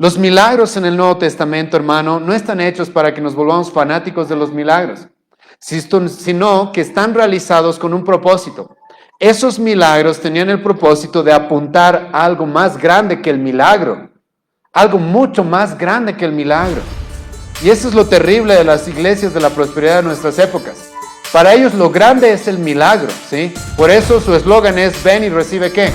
Los milagros en el Nuevo Testamento, hermano, no están hechos para que nos volvamos fanáticos de los milagros, sino que están realizados con un propósito. Esos milagros tenían el propósito de apuntar a algo más grande que el milagro, algo mucho más grande que el milagro. Y eso es lo terrible de las iglesias de la prosperidad de nuestras épocas. Para ellos lo grande es el milagro, ¿sí? Por eso su eslogan es: ven y recibe ¿qué?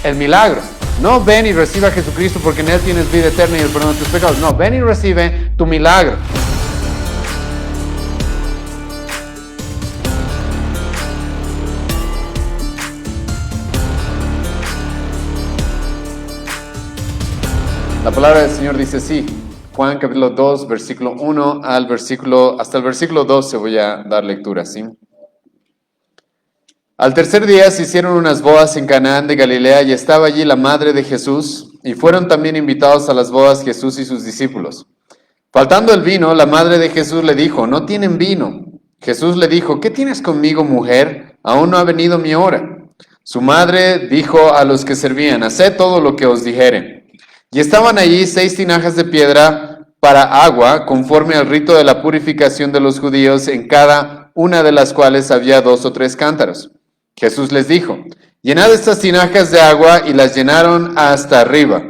El milagro. No ven y recibe a Jesucristo porque en Él tienes vida eterna y el perdón de tus pecados. No, ven y recibe tu milagro. La palabra del Señor dice así, Juan capítulo 2, versículo 1 hasta el versículo 12 voy a dar lectura, ¿sí? Al tercer día se hicieron unas bodas en Canaán de Galilea y estaba allí la madre de Jesús, y fueron también invitados a las bodas Jesús y sus discípulos. Faltando el vino, la madre de Jesús le dijo: no tienen vino. Jesús le dijo: ¿qué tienes conmigo, mujer? Aún no ha venido mi hora. Su madre dijo a los que servían: haced todo lo que os dijere. Y estaban allí 6 tinajas de piedra para agua, conforme al rito de la purificación de los judíos, en cada una de las cuales había 2 o 3 cántaros. Jesús les dijo: llenad estas tinajas de agua, y las llenaron hasta arriba.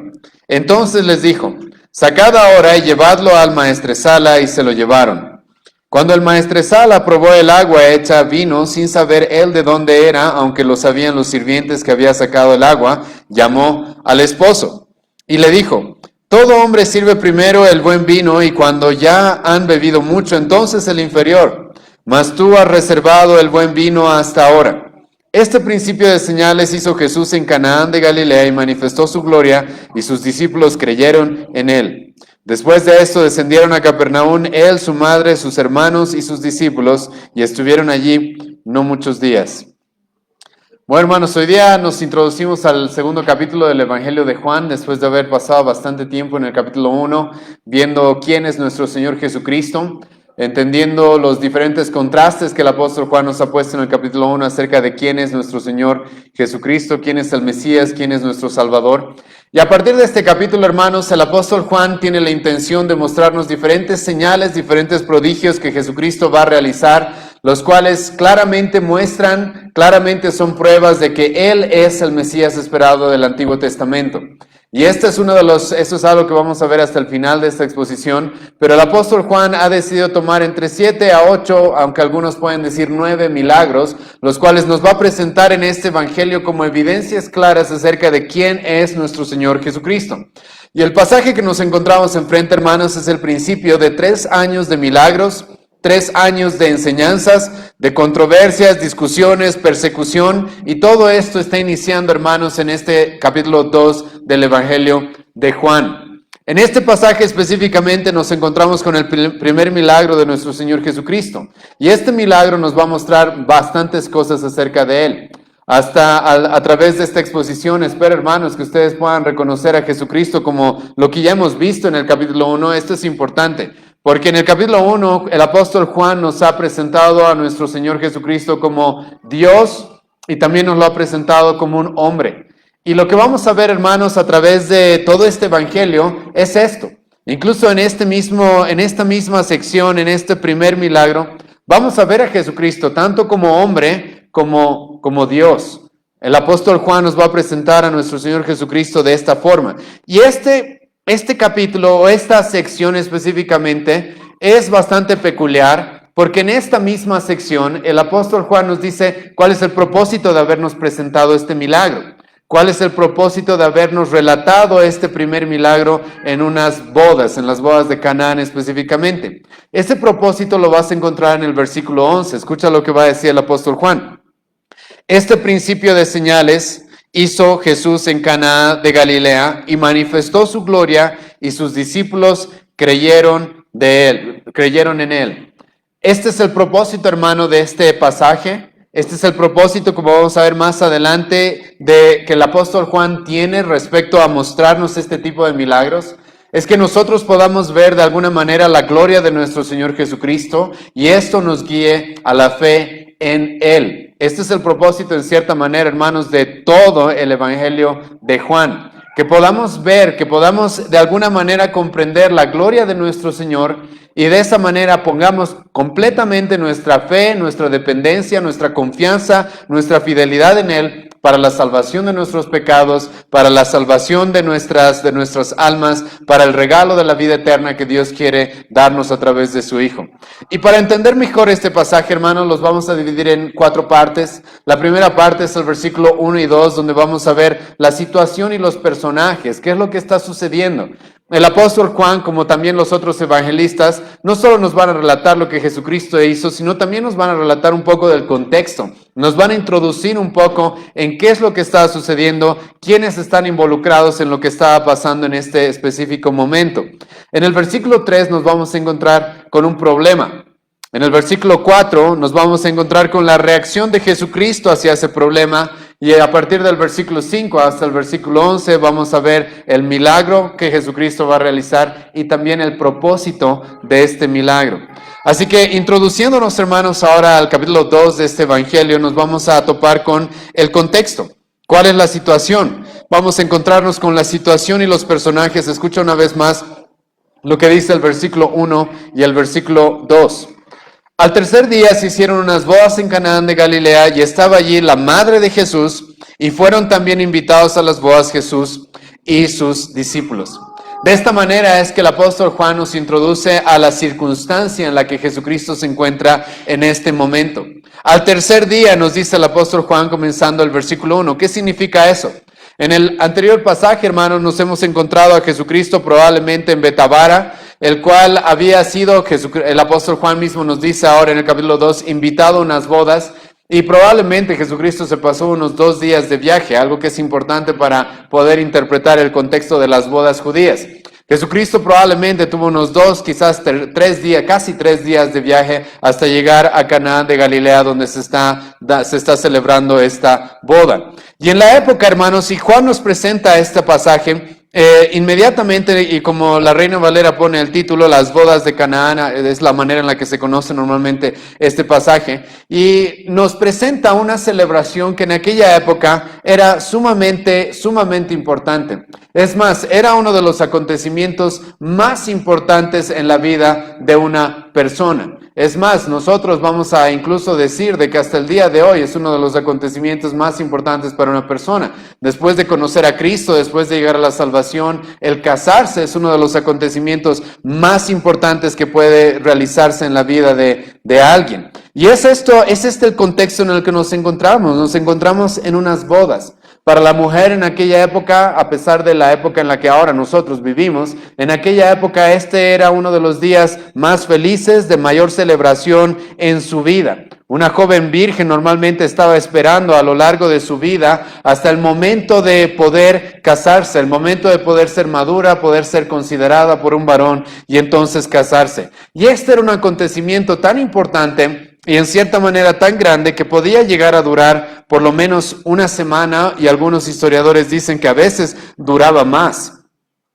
Entonces les dijo: sacad ahora y llevadlo al maestresala, y se lo llevaron. Cuando el maestresala probó el agua hecha vino, sin saber él de dónde era, aunque lo sabían los sirvientes que había sacado el agua, llamó al esposo y le dijo: todo hombre sirve primero el buen vino, y cuando ya han bebido mucho, entonces el inferior. Mas tú has reservado el buen vino hasta ahora. Este principio de señales hizo Jesús en Canaán de Galilea y manifestó su gloria, y sus discípulos creyeron en él. Después de esto descendieron a Capernaum, él, su madre, sus hermanos y sus discípulos, y estuvieron allí no muchos días. Bueno, hermanos, hoy día nos introducimos al segundo capítulo del Evangelio de Juan, después de haber pasado bastante tiempo en el capítulo 1, viendo quién es nuestro Señor Jesucristo, entendiendo los diferentes contrastes que el apóstol Juan nos ha puesto en el capítulo 1 acerca de quién es nuestro Señor Jesucristo, quién es el Mesías, quién es nuestro Salvador. Y a partir de este capítulo, hermanos, el apóstol Juan tiene la intención de mostrarnos diferentes señales, diferentes prodigios que Jesucristo va a realizar, los cuales claramente son pruebas de que Él es el Mesías esperado del Antiguo Testamento. Y esto es algo que vamos a ver hasta el final de esta exposición, pero el apóstol Juan ha decidido tomar entre 7 a 8, aunque algunos pueden decir 9 milagros, los cuales nos va a presentar en este evangelio como evidencias claras acerca de quién es nuestro Señor Jesucristo. Y el pasaje que nos encontramos enfrente, hermanos, es el principio de 3 años de milagros, 3 años de enseñanzas, de controversias, discusiones, persecución, y todo esto está iniciando, hermanos, en este capítulo 2 del Evangelio de Juan. En este pasaje específicamente nos encontramos con el primer milagro de nuestro Señor Jesucristo, y este milagro nos va a mostrar bastantes cosas acerca de Él. A través de esta exposición, espero, hermanos, que ustedes puedan reconocer a Jesucristo como lo que ya hemos visto en el capítulo 1. Esto es importante, porque en el capítulo 1 el apóstol Juan nos ha presentado a nuestro Señor Jesucristo como Dios, y también nos lo ha presentado como un hombre. Y lo que vamos a ver, hermanos, a través de todo este evangelio es esto. Incluso en esta misma sección, en este primer milagro, vamos a ver a Jesucristo tanto como hombre como Dios. El apóstol Juan nos va a presentar a nuestro Señor Jesucristo de esta forma. Y este capítulo, o esta sección específicamente, es bastante peculiar, porque en esta misma sección el apóstol Juan nos dice cuál es el propósito de habernos presentado este milagro. ¿Cuál es el propósito de habernos relatado este primer milagro en unas bodas, en las bodas de Canaán específicamente? Ese propósito lo vas a encontrar en el versículo 11. Escucha lo que va a decir el apóstol Juan. Este principio de señales hizo Jesús en Canaán de Galilea y manifestó su gloria, y sus discípulos creyeron en él. Este es el propósito, hermano, de este pasaje. Este es el propósito, como vamos a ver más adelante, de que el apóstol Juan tiene respecto a mostrarnos este tipo de milagros. Es que nosotros podamos ver de alguna manera la gloria de nuestro Señor Jesucristo, y esto nos guíe a la fe en Él. Este es el propósito, en cierta manera, hermanos, de todo el Evangelio de Juan. que podamos ver, que podamos de alguna manera comprender la gloria de nuestro Señor y de esa manera pongamos completamente nuestra fe, nuestra dependencia, nuestra confianza, nuestra fidelidad en Él para la salvación de nuestros pecados, para la salvación de nuestras almas, para el regalo de la vida eterna que Dios quiere darnos a través de su Hijo. Y para entender mejor este pasaje, hermanos, los vamos a dividir en 4 partes. La primera parte es el versículo 1 y 2, donde vamos a ver la situación y los personajes, qué es lo que está sucediendo. El apóstol Juan, como también los otros evangelistas, no solo nos van a relatar lo que Jesucristo hizo, sino también nos van a relatar un poco del contexto. Nos van a introducir un poco en qué es lo que está sucediendo, quiénes están involucrados en lo que estaba pasando en este específico momento. En el versículo 3 nos vamos a encontrar con un problema. En el versículo 4 nos vamos a encontrar con la reacción de Jesucristo hacia ese problema. Y a partir del versículo 5 hasta el versículo 11 vamos a ver el milagro que Jesucristo va a realizar y también el propósito de este milagro. Así que introduciéndonos, hermanos, ahora al capítulo 2 de este evangelio, nos vamos a topar con el contexto. ¿Cuál es la situación? Vamos a encontrarnos con la situación y los personajes. Escucha una vez más lo que dice el versículo 1 y el versículo 2. Al tercer día se hicieron unas bodas en Canaán de Galilea y estaba allí la madre de Jesús y fueron también invitados a las bodas Jesús y sus discípulos. De esta manera es que el apóstol Juan nos introduce a la circunstancia en la que Jesucristo se encuentra en este momento. Al tercer día nos dice el apóstol Juan comenzando el versículo 1. ¿Qué significa eso? En el anterior pasaje, hermanos, nos hemos encontrado a Jesucristo probablemente en Betabara, el cual había sido, el apóstol Juan mismo nos dice ahora en el capítulo 2, invitado a unas bodas, y probablemente Jesucristo se pasó unos 2 días de viaje, algo que es importante para poder interpretar el contexto de las bodas judías. Jesucristo probablemente tuvo unos 2, quizás 3 días, casi 3 días de viaje hasta llegar a Canaán de Galilea, donde se está celebrando esta boda. Y en la época, hermanos, si Juan nos presenta este pasaje, inmediatamente, y como la Reina Valera pone el título, las bodas de Canaán, es la manera en la que se conoce normalmente este pasaje, y nos presenta una celebración que en aquella época era sumamente importante. Es más, era uno de los acontecimientos más importantes en la vida de una persona. Es más, nosotros vamos a incluso decir de que hasta el día de hoy es uno de los acontecimientos más importantes para una persona. Después de conocer a Cristo, después de llegar a la salvación, el casarse es uno de los acontecimientos más importantes que puede realizarse en la vida de alguien. Y es este el contexto en el que nos encontramos. Nos encontramos en unas bodas. Para la mujer en aquella época, a pesar de la época en la que ahora nosotros vivimos, en aquella época este era uno de los días más felices, de mayor celebración en su vida. Una joven virgen normalmente estaba esperando a lo largo de su vida hasta el momento de poder casarse, el momento de poder ser madura, poder ser considerada por un varón y entonces casarse. Y este era un acontecimiento tan importante y en cierta manera tan grande que podía llegar a durar por lo menos una semana, y algunos historiadores dicen que a veces duraba más.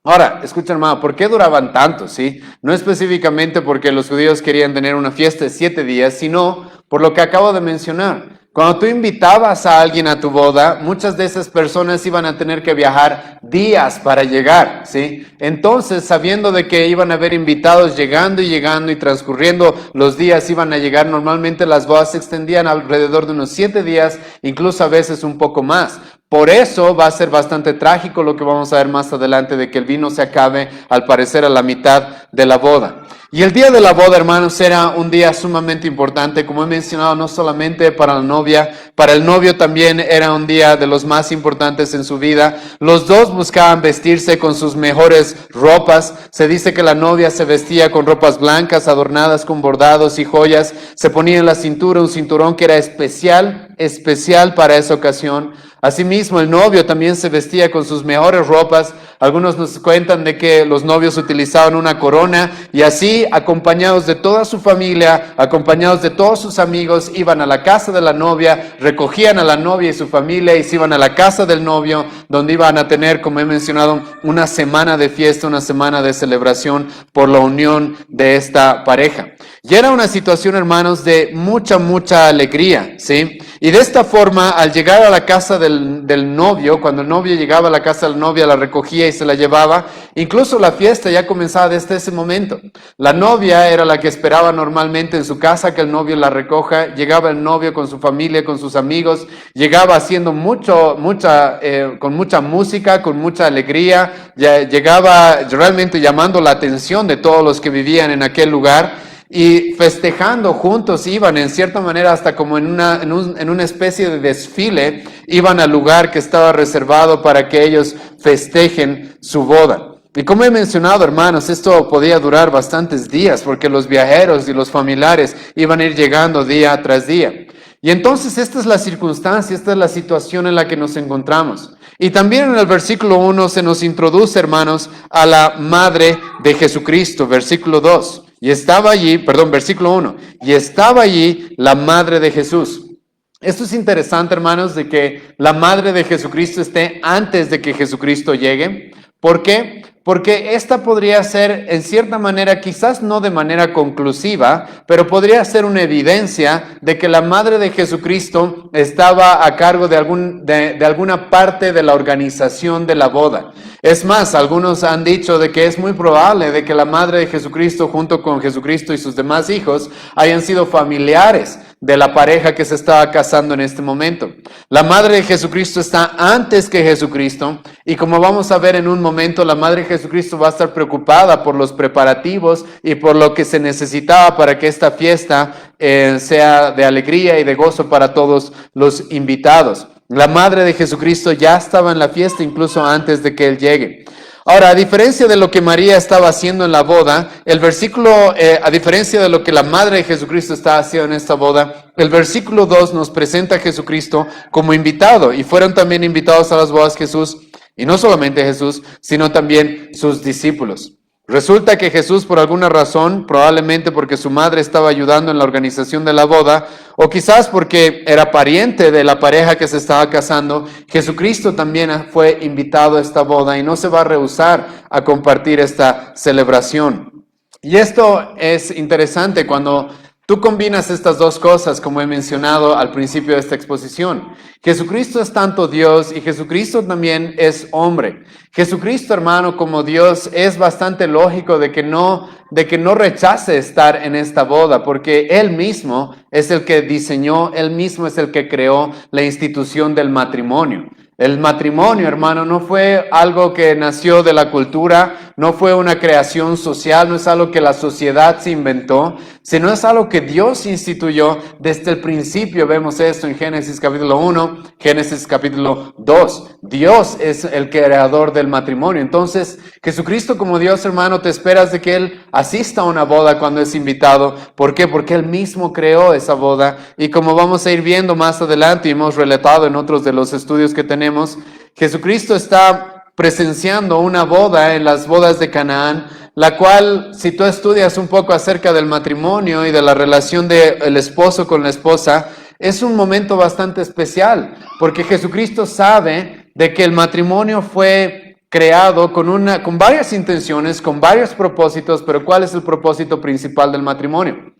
Ahora, escuchen, hermano, ¿por qué duraban tanto? ¿Sí? No específicamente porque los judíos querían tener una fiesta de 7 días, sino por lo que acabo de mencionar. Cuando tú invitabas a alguien a tu boda, muchas de esas personas iban a tener que viajar días para llegar, ¿sí? Entonces, sabiendo de que iban a haber invitados llegando y transcurriendo los días, iban a llegar, normalmente las bodas se extendían alrededor de unos 7 días, incluso a veces un poco más. Por eso va a ser bastante trágico lo que vamos a ver más adelante, de que el vino se acabe al parecer a la mitad de la boda. Y el día de la boda, hermanos, era un día sumamente importante, como he mencionado, no solamente para la novia, para el novio también era un día de los más importantes en su vida. Los dos buscaban vestirse con sus mejores ropas. Se dice que la novia se vestía con ropas blancas, adornadas con bordados y joyas. Se ponía en la cintura un cinturón que era especial para esa ocasión. Asimismo, el novio también se vestía con sus mejores ropas. Algunos nos cuentan de que los novios utilizaban una corona y así, acompañados de toda su familia, acompañados de todos sus amigos, iban a la casa de la novia, recogían a la novia y su familia y se iban a la casa del novio, donde iban a tener, como he mencionado, una semana de fiesta, una semana de celebración por la unión de esta pareja. Y era una situación, hermanos, de mucha alegría, ¿sí? Y de esta forma, al llegar a la casa del novio, cuando el novio llegaba a la casa de la novia, la recogía y se la llevaba, incluso la fiesta ya comenzaba desde ese momento. La novia era la que esperaba normalmente en su casa que el novio la recoja, llegaba el novio con su familia, con sus amigos, llegaba haciendo con mucha música, con mucha alegría, llegaba realmente llamando la atención de todos los que vivían en aquel lugar. Y festejando juntos iban, en cierta manera, hasta como en una especie de desfile, iban al lugar que estaba reservado para que ellos festejen su boda. Y como he mencionado, hermanos, esto podía durar bastantes días, porque los viajeros y los familiares iban a ir llegando día tras día. Y entonces esta es la circunstancia, esta es la situación en la que nos encontramos. Y también en el versículo 1 se nos introduce, hermanos, a la madre de Jesucristo, versículo 2. Versículo 1. Y estaba allí la madre de Jesús. Esto es interesante, hermanos, de que la madre de Jesucristo esté antes de que Jesucristo llegue. ¿Por qué? Porque esta podría ser, en cierta manera, quizás no de manera conclusiva, pero podría ser una evidencia de que la madre de Jesucristo estaba a cargo de alguna parte de la organización de la boda. Es más, algunos han dicho de que es muy probable de que la madre de Jesucristo, junto con Jesucristo y sus demás hijos, hayan sido familiares de la pareja que se estaba casando en este momento. La madre de Jesucristo está antes que Jesucristo, y como vamos a ver en un momento, la madre de Jesucristo va a estar preocupada por los preparativos y por lo que se necesitaba para que esta fiesta sea de alegría y de gozo para todos los invitados. La madre de Jesucristo ya estaba en la fiesta incluso antes de que Él llegue. Ahora, a diferencia de lo que María estaba haciendo en la boda, a diferencia de lo que la madre de Jesucristo estaba haciendo en esta boda, el versículo 2 nos presenta a Jesucristo como invitado, y fueron también invitados a las bodas Jesús, y no solamente Jesús, sino también sus discípulos. Resulta que Jesús, por alguna razón, probablemente porque su madre estaba ayudando en la organización de la boda, o quizás porque era pariente de la pareja que se estaba casando, Jesucristo también fue invitado a esta boda y no se va a rehusar a compartir esta celebración. Y esto es interesante cuando tú combinas estas dos cosas, como he mencionado al principio de esta exposición. Jesucristo es tanto Dios y Jesucristo también es hombre. Jesucristo, hermano, como Dios, es bastante lógico de que no rechace estar en esta boda, porque Él mismo es el que diseñó, Él mismo es el que creó la institución del matrimonio. El matrimonio, hermano, no fue algo que nació de la cultura, no fue una creación social, no es algo que la sociedad se inventó, sino es algo que Dios instituyó desde el principio. Vemos esto en Génesis capítulo 1, Génesis capítulo 2. Dios es el creador del matrimonio. Entonces, Jesucristo como Dios, hermano, te esperas de que Él asista a una boda cuando es invitado. ¿Por qué? Porque Él mismo creó esa boda. Y como vamos a ir viendo más adelante y hemos relatado en otros de los estudios que tenemos, Jesucristo está presenciando una boda en las bodas de Canaán, la cual, si tú estudias un poco acerca del matrimonio y de la relación del esposo con la esposa, es un momento bastante especial, porque Jesucristo sabe de que el matrimonio fue creado con varias intenciones, con varios propósitos, pero ¿cuál es el propósito principal del matrimonio?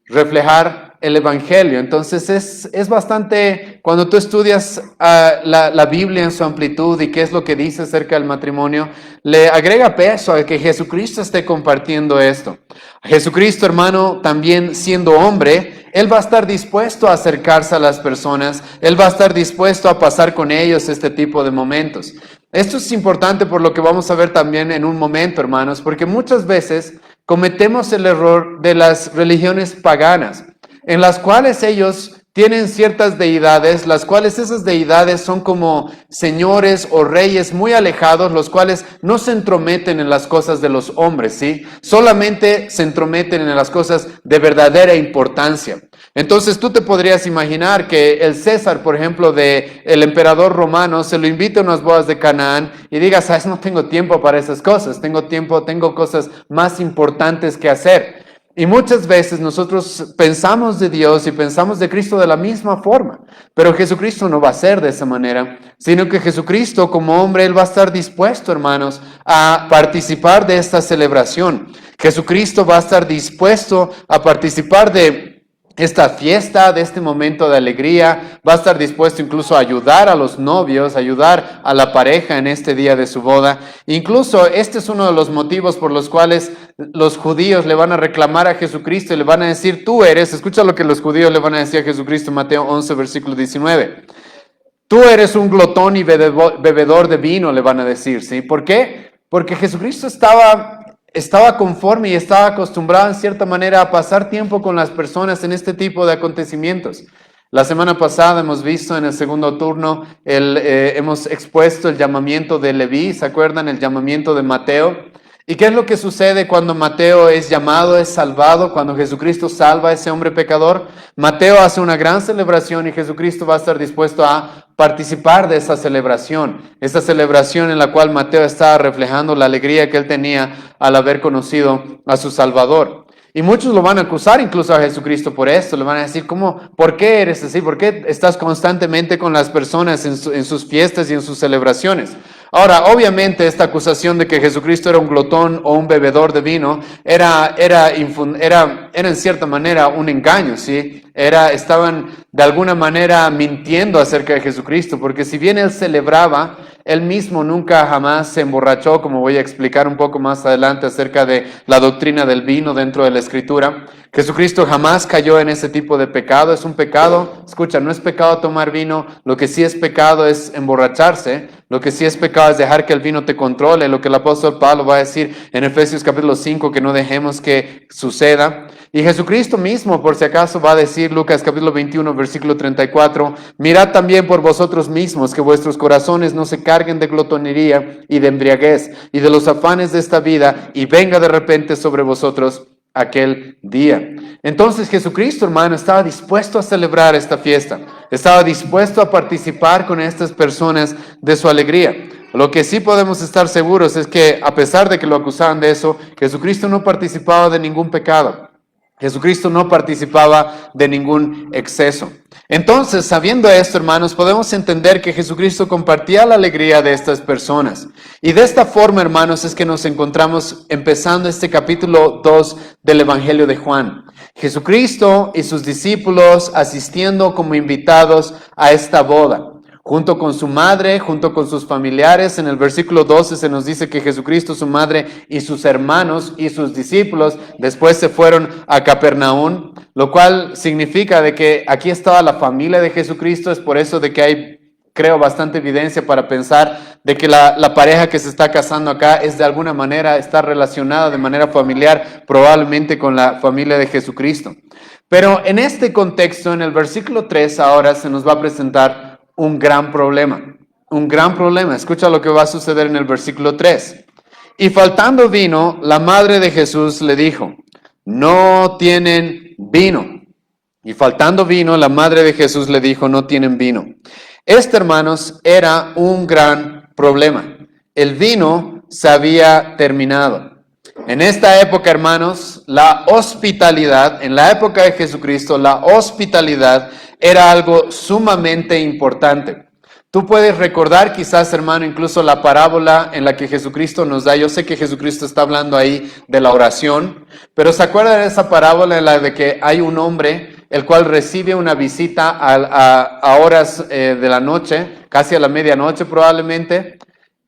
Reflejar el Evangelio. Entonces es bastante, cuando tú estudias la Biblia en su amplitud y qué es lo que dice acerca del matrimonio, le agrega peso a que Jesucristo esté compartiendo esto. Jesucristo, hermano, también siendo hombre, Él va a estar dispuesto a acercarse a las personas, Él va a estar dispuesto a pasar con ellos este tipo de momentos. Esto es importante por lo que vamos a ver también en un momento, hermanos, porque muchas veces cometemos el error de las religiones paganas, en las cuales ellos tienen ciertas deidades, las cuales esas deidades son como señores o reyes muy alejados, los cuales no se entrometen en las cosas de los hombres, ¿sí? Solamente se entrometen en las cosas de verdadera importancia. Entonces tú te podrías imaginar que el César, por ejemplo, el emperador romano, se lo invita a unas bodas de Canaán y diga, sabes, no tengo tiempo para esas cosas, tengo cosas más importantes que hacer. Y muchas veces nosotros pensamos de Dios y pensamos de Cristo de la misma forma, pero Jesucristo no va a ser de esa manera, sino que Jesucristo como hombre, Él va a estar dispuesto, hermanos, a participar de esta celebración. Jesucristo va a estar dispuesto a participar de esta fiesta, de este momento de alegría, va a estar dispuesto incluso a ayudar a los novios, a ayudar a la pareja en este día de su boda. Incluso este es uno de los motivos por los cuales los judíos le van a reclamar a Jesucristo y le van a decir, tú eres, escucha lo que los judíos le van a decir a Jesucristo en Mateo 11, versículo 19. Tú eres un glotón y bebedor de vino, le van a decir, ¿sí? ¿Por qué? Porque Jesucristo estaba conforme y estaba acostumbrado en cierta manera a pasar tiempo con las personas en este tipo de acontecimientos. La semana pasada hemos visto en el segundo turno, hemos expuesto el llamamiento de Leví, ¿se acuerdan? El llamamiento de Mateo. ¿Y qué es lo que sucede cuando Mateo es llamado, es salvado, cuando Jesucristo salva a ese hombre pecador? Mateo hace una gran celebración y Jesucristo va a estar dispuesto a participar de esa celebración en la cual Mateo está reflejando la alegría que él tenía al haber conocido a su Salvador. Y muchos lo van a acusar incluso a Jesucristo por esto, le van a decir, ¿por qué eres así? ¿Por qué estás constantemente con las personas en sus fiestas y en sus celebraciones? Ahora, obviamente esta acusación de que Jesucristo era un glotón o un bebedor de vino era en cierta manera un engaño, ¿sí? Estaban de alguna manera mintiendo acerca de Jesucristo, porque si bien él celebraba, él mismo nunca jamás se emborrachó, como voy a explicar un poco más adelante acerca de la doctrina del vino dentro de la Escritura. Jesucristo jamás cayó en ese tipo de pecado. Es un pecado, escucha, no es pecado tomar vino, lo que sí es pecado es emborracharse, lo que sí es pecado es dejar que el vino te controle, lo que el apóstol Pablo va a decir en Efesios capítulo 5, que no dejemos que suceda. Y Jesucristo mismo, por si acaso, va a decir, Lucas capítulo 21, versículo 34, mirad también por vosotros mismos que vuestros corazones no se carguen de glotonería y de embriaguez y de los afanes de esta vida, y venga de repente sobre vosotros aquel día. Entonces Jesucristo, hermano, estaba dispuesto a celebrar esta fiesta, estaba dispuesto a participar con estas personas de su alegría. Lo que sí podemos estar seguros es que, a pesar de que lo acusaban de eso, Jesucristo no participaba de ningún pecado. Jesucristo no participaba de ningún exceso. Entonces, sabiendo esto, hermanos, podemos entender que Jesucristo compartía la alegría de estas personas. Y de esta forma, hermanos, es que nos encontramos empezando este capítulo 2 del Evangelio de Juan. Jesucristo y sus discípulos asistiendo como invitados a esta boda. Junto con su madre, junto con sus familiares. En el versículo 12 se nos dice que Jesucristo, su madre y sus hermanos y sus discípulos después se fueron a Capernaum, lo cual significa de que aquí estaba la familia de Jesucristo. Es por eso de que hay, creo, bastante evidencia para pensar de que la pareja que se está casando acá es de alguna manera, está relacionada de manera familiar, probablemente con la familia de Jesucristo. Pero en este contexto, en el versículo 3 ahora se nos va a presentar un gran problema. Escucha lo que va a suceder en el versículo 3. Y faltando vino, la madre de Jesús le dijo, no tienen vino. Y faltando vino, la madre de Jesús le dijo, no tienen vino. Este, hermanos, era un gran problema. El vino se había terminado. En esta época, hermanos, la hospitalidad, en la época de Jesucristo, la hospitalidad era algo sumamente importante. Tú puedes recordar quizás, hermano, incluso la parábola en la que Jesucristo nos da. Yo sé que Jesucristo está hablando ahí de la oración, pero ¿se acuerdan de esa parábola en la de que hay un hombre el cual recibe una visita a horas de la noche, casi a la medianoche probablemente,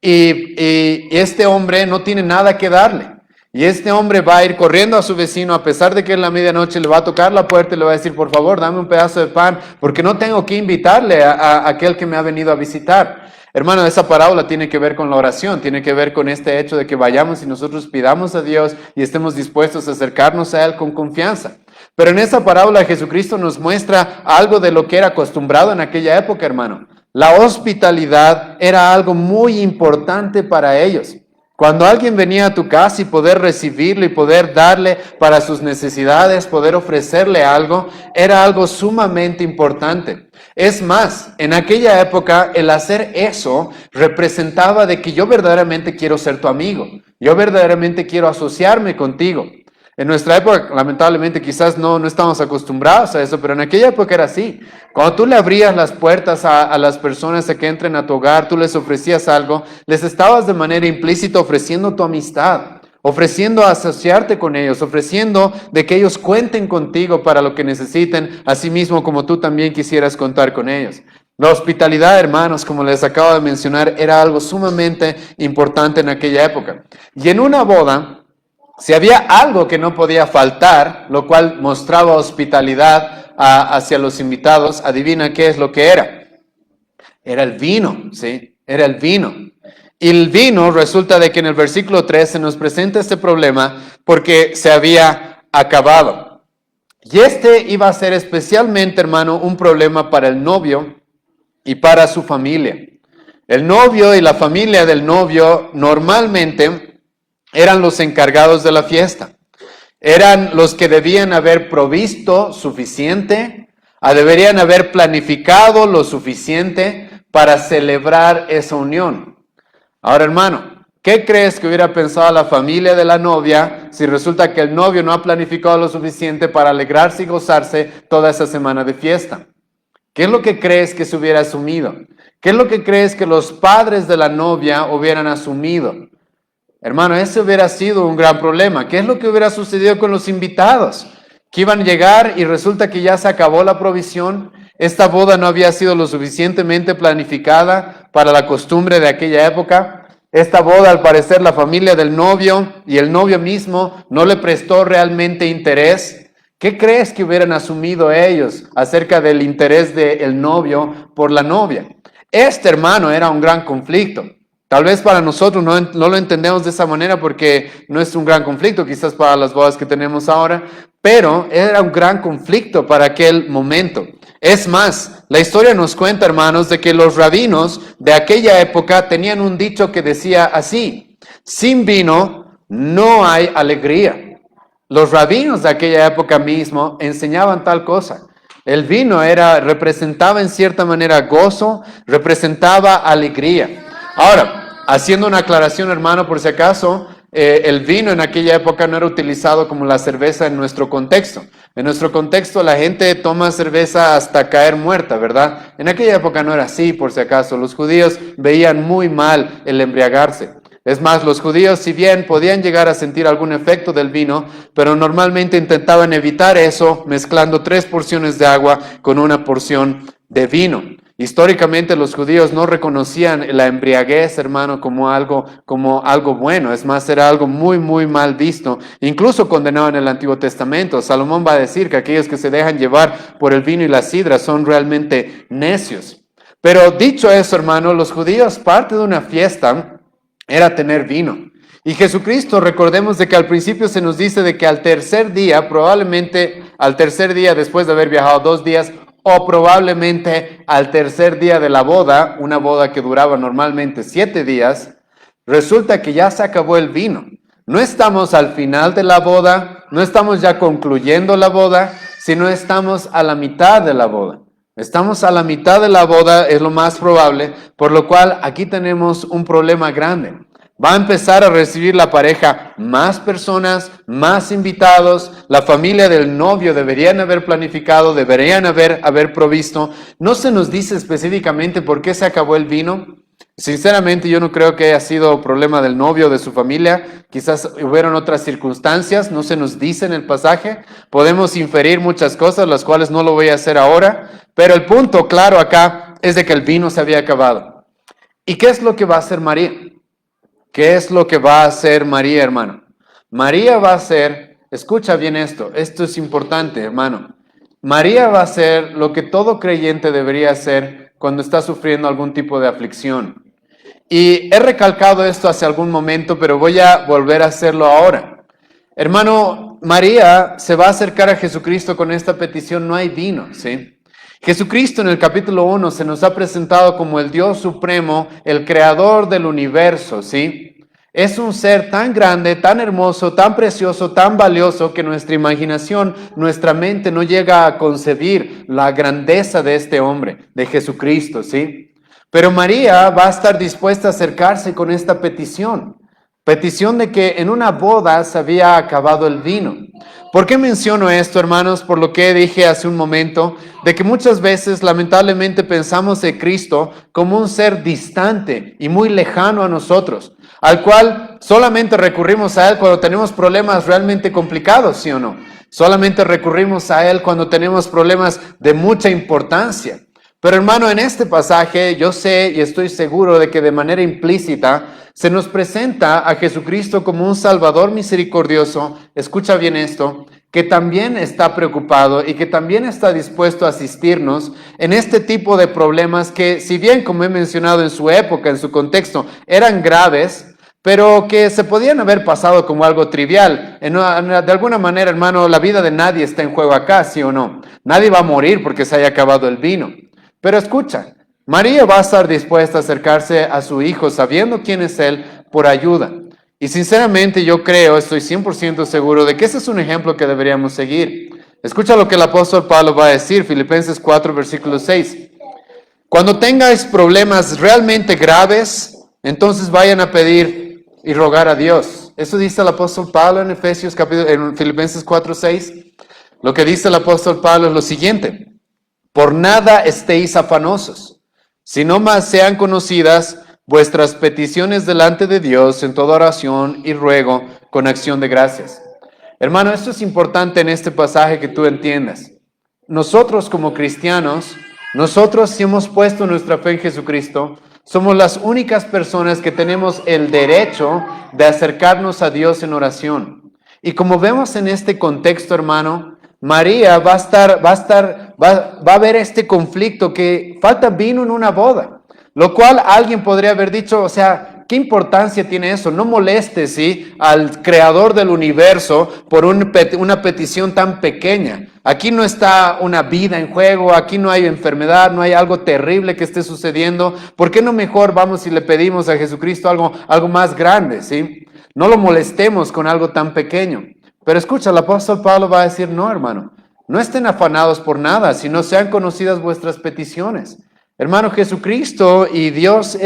y este hombre no tiene nada que darle? Y este hombre va a ir corriendo a su vecino, a pesar de que es la medianoche, le va a tocar la puerta y le va a decir, por favor, dame un pedazo de pan, porque no tengo que invitarle a aquel que me ha venido a visitar. Hermano, esa parábola tiene que ver con la oración, tiene que ver con este hecho de que vayamos y nosotros pidamos a Dios y estemos dispuestos a acercarnos a Él con confianza. Pero en esa parábola Jesucristo nos muestra algo de lo que era acostumbrado en aquella época, hermano. La hospitalidad era algo muy importante para ellos. Cuando alguien venía a tu casa y poder recibirlo y poder darle para sus necesidades, poder ofrecerle algo, era algo sumamente importante. Es más, en aquella época el hacer eso representaba de que yo verdaderamente quiero ser tu amigo, yo verdaderamente quiero asociarme contigo. En nuestra época, lamentablemente, quizás no estamos acostumbrados a eso, pero en aquella época era así. Cuando tú le abrías las puertas a las personas a que entren a tu hogar, tú les ofrecías algo, les estabas de manera implícita ofreciendo tu amistad, ofreciendo asociarte con ellos, ofreciendo de que ellos cuenten contigo para lo que necesiten, así mismo como tú también quisieras contar con ellos. La hospitalidad, hermanos, como les acabo de mencionar, era algo sumamente importante en aquella época. Y en una boda, si había algo que no podía faltar, lo cual mostraba hospitalidad hacia los invitados, adivina qué es lo que era. Era el vino, ¿sí? Era el vino. Y el vino resulta de que en el versículo 3 se nos presenta este problema porque se había acabado. Y este iba a ser especialmente, hermano, un problema para el novio y para su familia. El novio y la familia del novio normalmente eran los encargados de la fiesta. Eran los que debían haber provisto suficiente, deberían haber planificado lo suficiente para celebrar esa unión. Ahora, hermano, ¿qué crees que hubiera pensado la familia de la novia si resulta que el novio no ha planificado lo suficiente para alegrarse y gozarse toda esa semana de fiesta? ¿Qué es lo que crees que se hubiera asumido? ¿Qué es lo que crees que los padres de la novia hubieran asumido? Hermano, ese hubiera sido un gran problema. ¿Qué es lo que hubiera sucedido con los invitados? Que iban a llegar y resulta que ya se acabó la provisión. Esta boda no había sido lo suficientemente planificada para la costumbre de aquella época. Esta boda, al parecer, la familia del novio y el novio mismo no le prestó realmente interés. ¿Qué crees que hubieran asumido ellos acerca del interés del novio por la novia? Este, hermano, era un gran conflicto. Tal vez para nosotros no lo entendemos de esa manera porque no es un gran conflicto, quizás para las bodas que tenemos ahora, pero era un gran conflicto para aquel momento. Es más, la historia nos cuenta, hermanos, de que los rabinos de aquella época tenían un dicho que decía así: sin vino no hay alegría. Los rabinos de aquella época mismo enseñaban tal cosa. El vino representaba en cierta manera gozo, representaba alegría. Ahora, haciendo una aclaración, hermano, por si acaso, el vino en aquella época no era utilizado como la cerveza en nuestro contexto. En nuestro contexto la gente toma cerveza hasta caer muerta, ¿verdad? En aquella época no era así, por si acaso. Los judíos veían muy mal el embriagarse. Es más, los judíos, si bien podían llegar a sentir algún efecto del vino, pero normalmente intentaban evitar eso mezclando 3 porciones de agua con una porción de vino. Históricamente los judíos no reconocían la embriaguez, hermano, como algo bueno. Es más, era algo muy, muy mal visto. Incluso condenado en el Antiguo Testamento. Salomón va a decir que aquellos que se dejan llevar por el vino y la sidra son realmente necios. Pero dicho eso, hermano, los judíos, parte de una fiesta era tener vino. Y Jesucristo, recordemos de que al principio se nos dice de que al tercer día, probablemente al tercer día después de haber viajado 2 días, o probablemente al tercer día de la boda, una boda que duraba normalmente 7 días, resulta que ya se acabó el vino. No estamos al final de la boda, no estamos ya concluyendo la boda, sino estamos a la mitad de la boda. Estamos a la mitad de la boda, es lo más probable, por lo cual aquí tenemos un problema grande. Va a empezar a recibir la pareja más personas, más invitados. La familia del novio deberían haber planificado, deberían haber provisto. No se nos dice específicamente por qué se acabó el vino. Sinceramente, yo no creo que haya sido problema del novio o de su familia. Quizás hubieron otras circunstancias, no se nos dice en el pasaje. Podemos inferir muchas cosas, las cuales no lo voy a hacer ahora. Pero el punto claro acá es de que el vino se había acabado. ¿Y qué es lo que va a hacer María? ¿Qué es lo que va a hacer María, hermano? María va a hacer, escucha bien esto es importante, hermano. María va a hacer lo que todo creyente debería hacer cuando está sufriendo algún tipo de aflicción. Y he recalcado esto hace algún momento, pero voy a volver a hacerlo ahora. Hermano, María se va a acercar a Jesucristo con esta petición: no hay vino, ¿sí? Jesucristo en el capítulo 1 se nos ha presentado como el Dios supremo, el creador del universo, ¿sí? Es un ser tan grande, tan hermoso, tan precioso, tan valioso que nuestra imaginación, nuestra mente no llega a concebir la grandeza de este hombre, de Jesucristo, ¿sí? Pero María va a estar dispuesta a acercarse con esta petición. Petición de que en una boda se había acabado el vino. ¿Por qué menciono esto, hermanos? Por lo que dije hace un momento, de que muchas veces lamentablemente pensamos de Cristo como un ser distante y muy lejano a nosotros. al cual solamente recurrimos a Él cuando tenemos problemas realmente complicados, ¿sí o no? Solamente recurrimos a Él cuando tenemos problemas de mucha importancia. Pero hermano, en este pasaje yo sé y estoy seguro de que de manera implícita se nos presenta a Jesucristo como un Salvador misericordioso, escucha bien esto, que también está preocupado y que también está dispuesto a asistirnos en este tipo de problemas que, si bien, como he mencionado en su época, en su contexto, eran graves, pero que se podían haber pasado como algo trivial. De alguna manera, hermano, la vida de nadie está en juego acá, ¿sí o no? Nadie va a morir porque se haya acabado el vino. Pero escucha, María va a estar dispuesta a acercarse a su hijo sabiendo quién es él por ayuda. Y sinceramente yo creo, estoy 100% seguro de que ese es un ejemplo que deberíamos seguir. Escucha lo que el apóstol Pablo va a decir, Filipenses 4, versículo 6. Cuando tengáis problemas realmente graves, entonces vayan a pedir y rogar a Dios. Eso dice el apóstol Pablo en en Filipenses 4, 6. Lo que dice el apóstol Pablo es lo siguiente. Por nada estéis afanosos, sino más sean conocidas vuestras peticiones delante de Dios en toda oración y ruego con acción de gracias. Hermano, esto es importante en este pasaje que tú entiendas. Nosotros como cristianos, nosotros si hemos puesto nuestra fe en Jesucristo, somos las únicas personas que tenemos el derecho de acercarnos a Dios en oración. Y como vemos en este contexto, hermano, María va a ver este conflicto que falta vino en una boda, lo cual alguien podría haber dicho, o sea, ¿qué importancia tiene eso? No molestes, ¿sí?, al creador del universo por una petición tan pequeña. Aquí no está una vida en juego, aquí no hay enfermedad, no hay algo terrible que esté sucediendo. ¿Por qué no mejor vamos y le pedimos a Jesucristo algo más grande, ¿sí? No lo molestemos con algo tan pequeño. Pero escucha, el apóstol Pablo va a decir, no, hermano, no estén afanados por nada, sino sean conocidas vuestras peticiones. Hermano, Jesucristo y Dios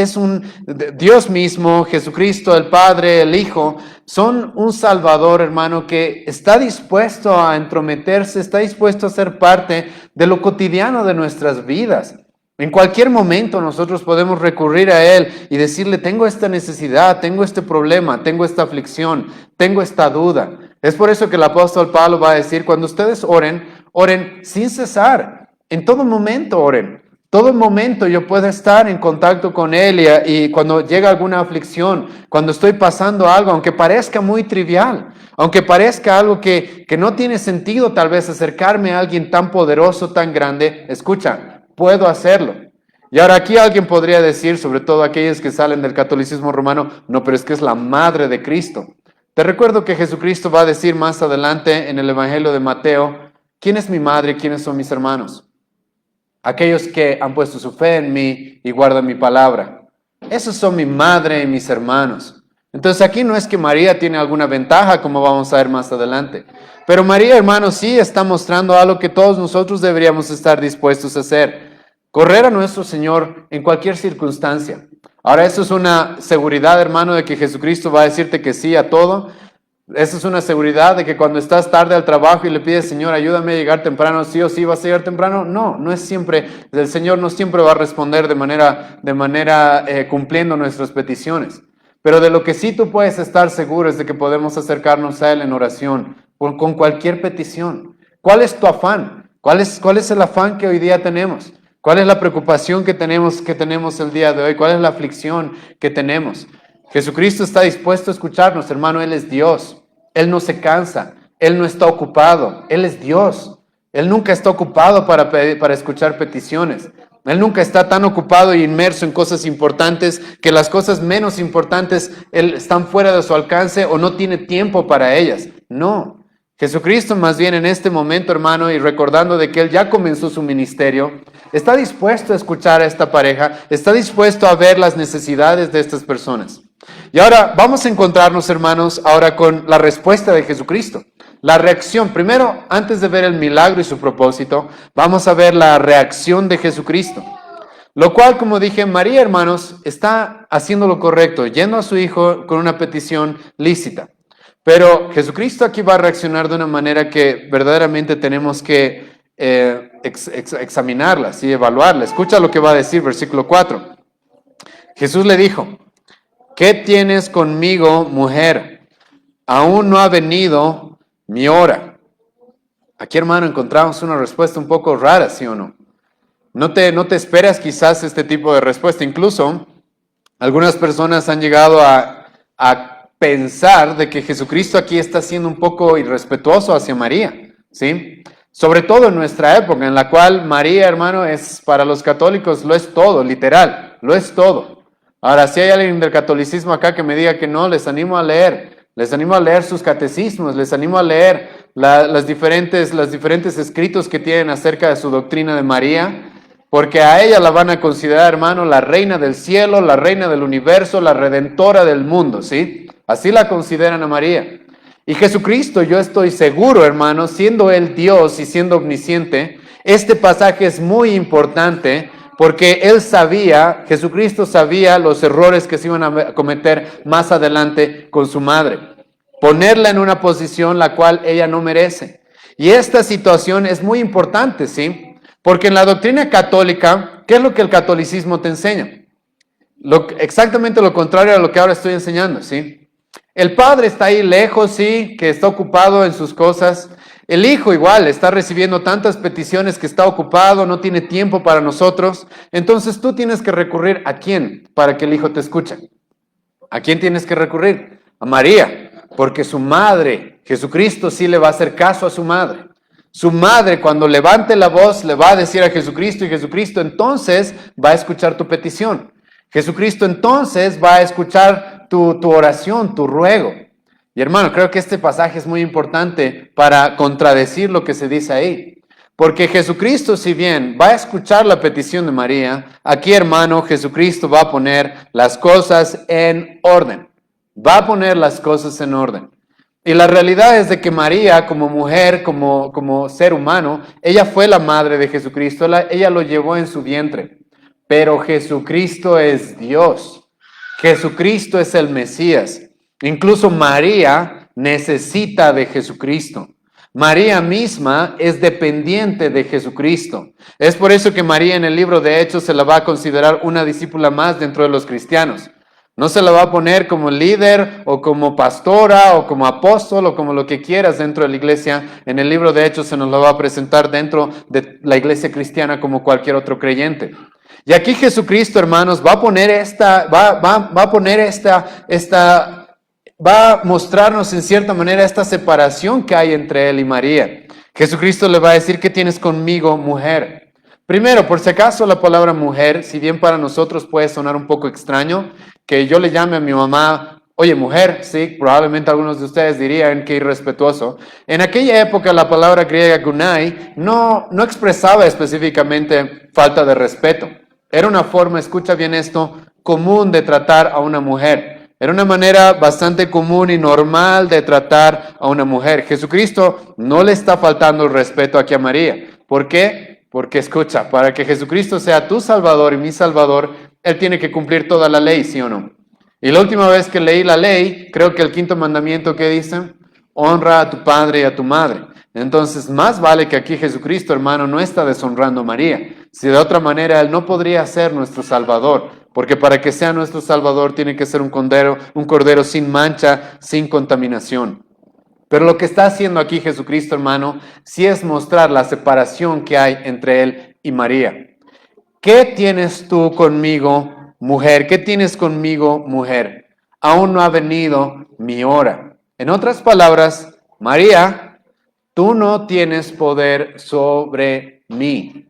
Dios mismo, Jesucristo, el Padre, el Hijo, son un Salvador, hermano, que está dispuesto a entrometerse, está dispuesto a ser parte de lo cotidiano de nuestras vidas. En cualquier momento nosotros podemos recurrir a Él y decirle, tengo esta necesidad, tengo este problema, tengo esta aflicción, tengo esta duda. Es por eso que el apóstol Pablo va a decir, cuando ustedes oren, oren sin cesar. En todo momento oren. Todo momento yo puedo estar en contacto con Él y cuando llega alguna aflicción, cuando estoy pasando algo, aunque parezca muy trivial, aunque parezca algo que no tiene sentido tal vez acercarme a alguien tan poderoso, tan grande, escucha, puedo hacerlo. Y ahora aquí alguien podría decir, sobre todo aquellos que salen del catolicismo romano, no, pero es que es la madre de Cristo. Te recuerdo que Jesucristo va a decir más adelante en el Evangelio de Mateo, ¿quién es mi madre y quiénes son mis hermanos? Aquellos que han puesto su fe en mí y guardan mi palabra. Esos son mi madre y mis hermanos. Entonces aquí no es que María tiene alguna ventaja, como vamos a ver más adelante. Pero María, hermanos, sí está mostrando algo que todos nosotros deberíamos estar dispuestos a hacer. Correr a nuestro Señor en cualquier circunstancia. Ahora, eso es una seguridad, hermano, de que Jesucristo va a decirte que sí a todo. Eso es una seguridad de que cuando estás tarde al trabajo y le pides, Señor, ayúdame a llegar temprano, sí o sí vas a llegar temprano. No, no es siempre, el Señor no siempre va a responder de manera cumpliendo nuestras peticiones. Pero de lo que sí tú puedes estar seguro es de que podemos acercarnos a Él en oración, con cualquier petición. ¿Cuál es tu afán? ¿Cuál es el afán que hoy día tenemos? ¿Cuál es la preocupación que tenemos el día de hoy? ¿Cuál es la aflicción que tenemos? Jesucristo está dispuesto a escucharnos, hermano, Él es Dios. Él no se cansa, Él no está ocupado, Él es Dios. Él nunca está ocupado para escuchar peticiones. Él nunca está tan ocupado e inmerso en cosas importantes que las cosas menos importantes están fuera de su alcance o no tiene tiempo para ellas. No. Jesucristo más bien en este momento, hermano, y recordando de que Él ya comenzó su ministerio, está dispuesto a escuchar a esta pareja, está dispuesto a ver las necesidades de estas personas. Y ahora vamos a encontrarnos, hermanos, ahora con la respuesta de Jesucristo. La reacción, primero, antes de ver el milagro y su propósito, vamos a ver la reacción de Jesucristo. Lo cual, como dije, María, hermanos, está haciendo lo correcto, yendo a su hijo con una petición lícita. Pero Jesucristo aquí va a reaccionar de una manera que verdaderamente tenemos que examinarla, ¿sí? Evaluarla. Escucha lo que va a decir, versículo 4. Jesús le dijo, ¿qué tienes conmigo, mujer? Aún no ha venido mi hora. Aquí, hermano, encontramos una respuesta un poco rara, ¿sí o no? No te esperas quizás este tipo de respuesta. Incluso, algunas personas han llegado a pensar de que Jesucristo aquí está siendo un poco irrespetuoso hacia María, ¿sí? Sobre todo en nuestra época, en la cual María, hermano, es para los católicos, lo es todo, literal, lo es todo. Ahora, si hay alguien del catolicismo acá que me diga que no, les animo a leer sus catecismos, les animo a leer las diferentes escritos que tienen acerca de su doctrina de María, porque a ella la van a considerar, hermano, la reina del cielo, la reina del universo, la redentora del mundo, ¿sí? Así la consideran a María. Y Jesucristo, yo estoy seguro, hermano, siendo Él Dios y siendo omnisciente, este pasaje es muy importante porque Él sabía, Jesucristo sabía los errores que se iban a cometer más adelante con su madre. Ponerla en una posición la cual ella no merece. Y esta situación es muy importante, ¿sí? Porque en la doctrina católica, ¿qué es lo que el catolicismo te enseña? Exactamente lo contrario a lo que ahora estoy enseñando, ¿sí? El padre está ahí lejos, sí, que está ocupado en sus cosas. El hijo igual está recibiendo tantas peticiones que está ocupado, no tiene tiempo para nosotros. Entonces tú tienes que recurrir ¿a quién para que el hijo te escuche? ¿A quién tienes que recurrir? A María, porque su madre, Jesucristo, sí le va a hacer caso a su madre. Su madre, cuando levante la voz, le va a decir a Jesucristo y Jesucristo entonces va a escuchar tu petición. Jesucristo entonces va a escuchar tu oración, tu ruego. Y hermano, creo que este pasaje es muy importante para contradecir lo que se dice ahí. Porque Jesucristo, si bien va a escuchar la petición de María, aquí, hermano, Jesucristo va a poner las cosas en orden. Va a poner las cosas en orden. Y la realidad es de que María, como mujer, como ser humano, ella fue la madre de Jesucristo, ella lo llevó en su vientre. Pero Jesucristo es Dios. Jesucristo es el Mesías. Incluso María necesita de Jesucristo. María misma es dependiente de Jesucristo. Es por eso que María en el libro de Hechos se la va a considerar una discípula más dentro de los cristianos. No se la va a poner como líder o como pastora o como apóstol o como lo que quieras dentro de la iglesia. En el libro de Hechos se nos la va a presentar dentro de la iglesia cristiana como cualquier otro creyente. Y aquí Jesucristo, hermanos, va a poner va a mostrarnos en cierta manera esta separación que hay entre Él y María. Jesucristo le va a decir, ¿qué tienes conmigo, mujer? Primero, por si acaso la palabra mujer, si bien para nosotros puede sonar un poco extraño, que yo le llame a mi mamá, oye, mujer, sí, probablemente algunos de ustedes dirían que irrespetuoso. En aquella época la palabra griega gunai no expresaba específicamente falta de respeto. Era una forma, escucha bien esto, común de tratar a una mujer. Era una manera bastante común y normal de tratar a una mujer. Jesucristo no le está faltando el respeto aquí a María. ¿Por qué? Porque escucha, para que Jesucristo sea tu Salvador y mi Salvador, Él tiene que cumplir toda la ley, ¿sí o no? Y la última vez que leí la ley, creo que el quinto mandamiento que dice, honra a tu padre y a tu madre. Entonces, más vale que aquí Jesucristo, hermano, no está deshonrando a María. Si de otra manera, Él no podría ser nuestro Salvador, porque para que sea nuestro Salvador tiene que ser un cordero sin mancha, sin contaminación. Pero lo que está haciendo aquí Jesucristo, hermano, sí es mostrar la separación que hay entre Él y María. ¿Qué tienes tú conmigo, mujer? ¿Qué tienes conmigo, mujer? Aún no ha venido mi hora. En otras palabras, María, tú no tienes poder sobre mí.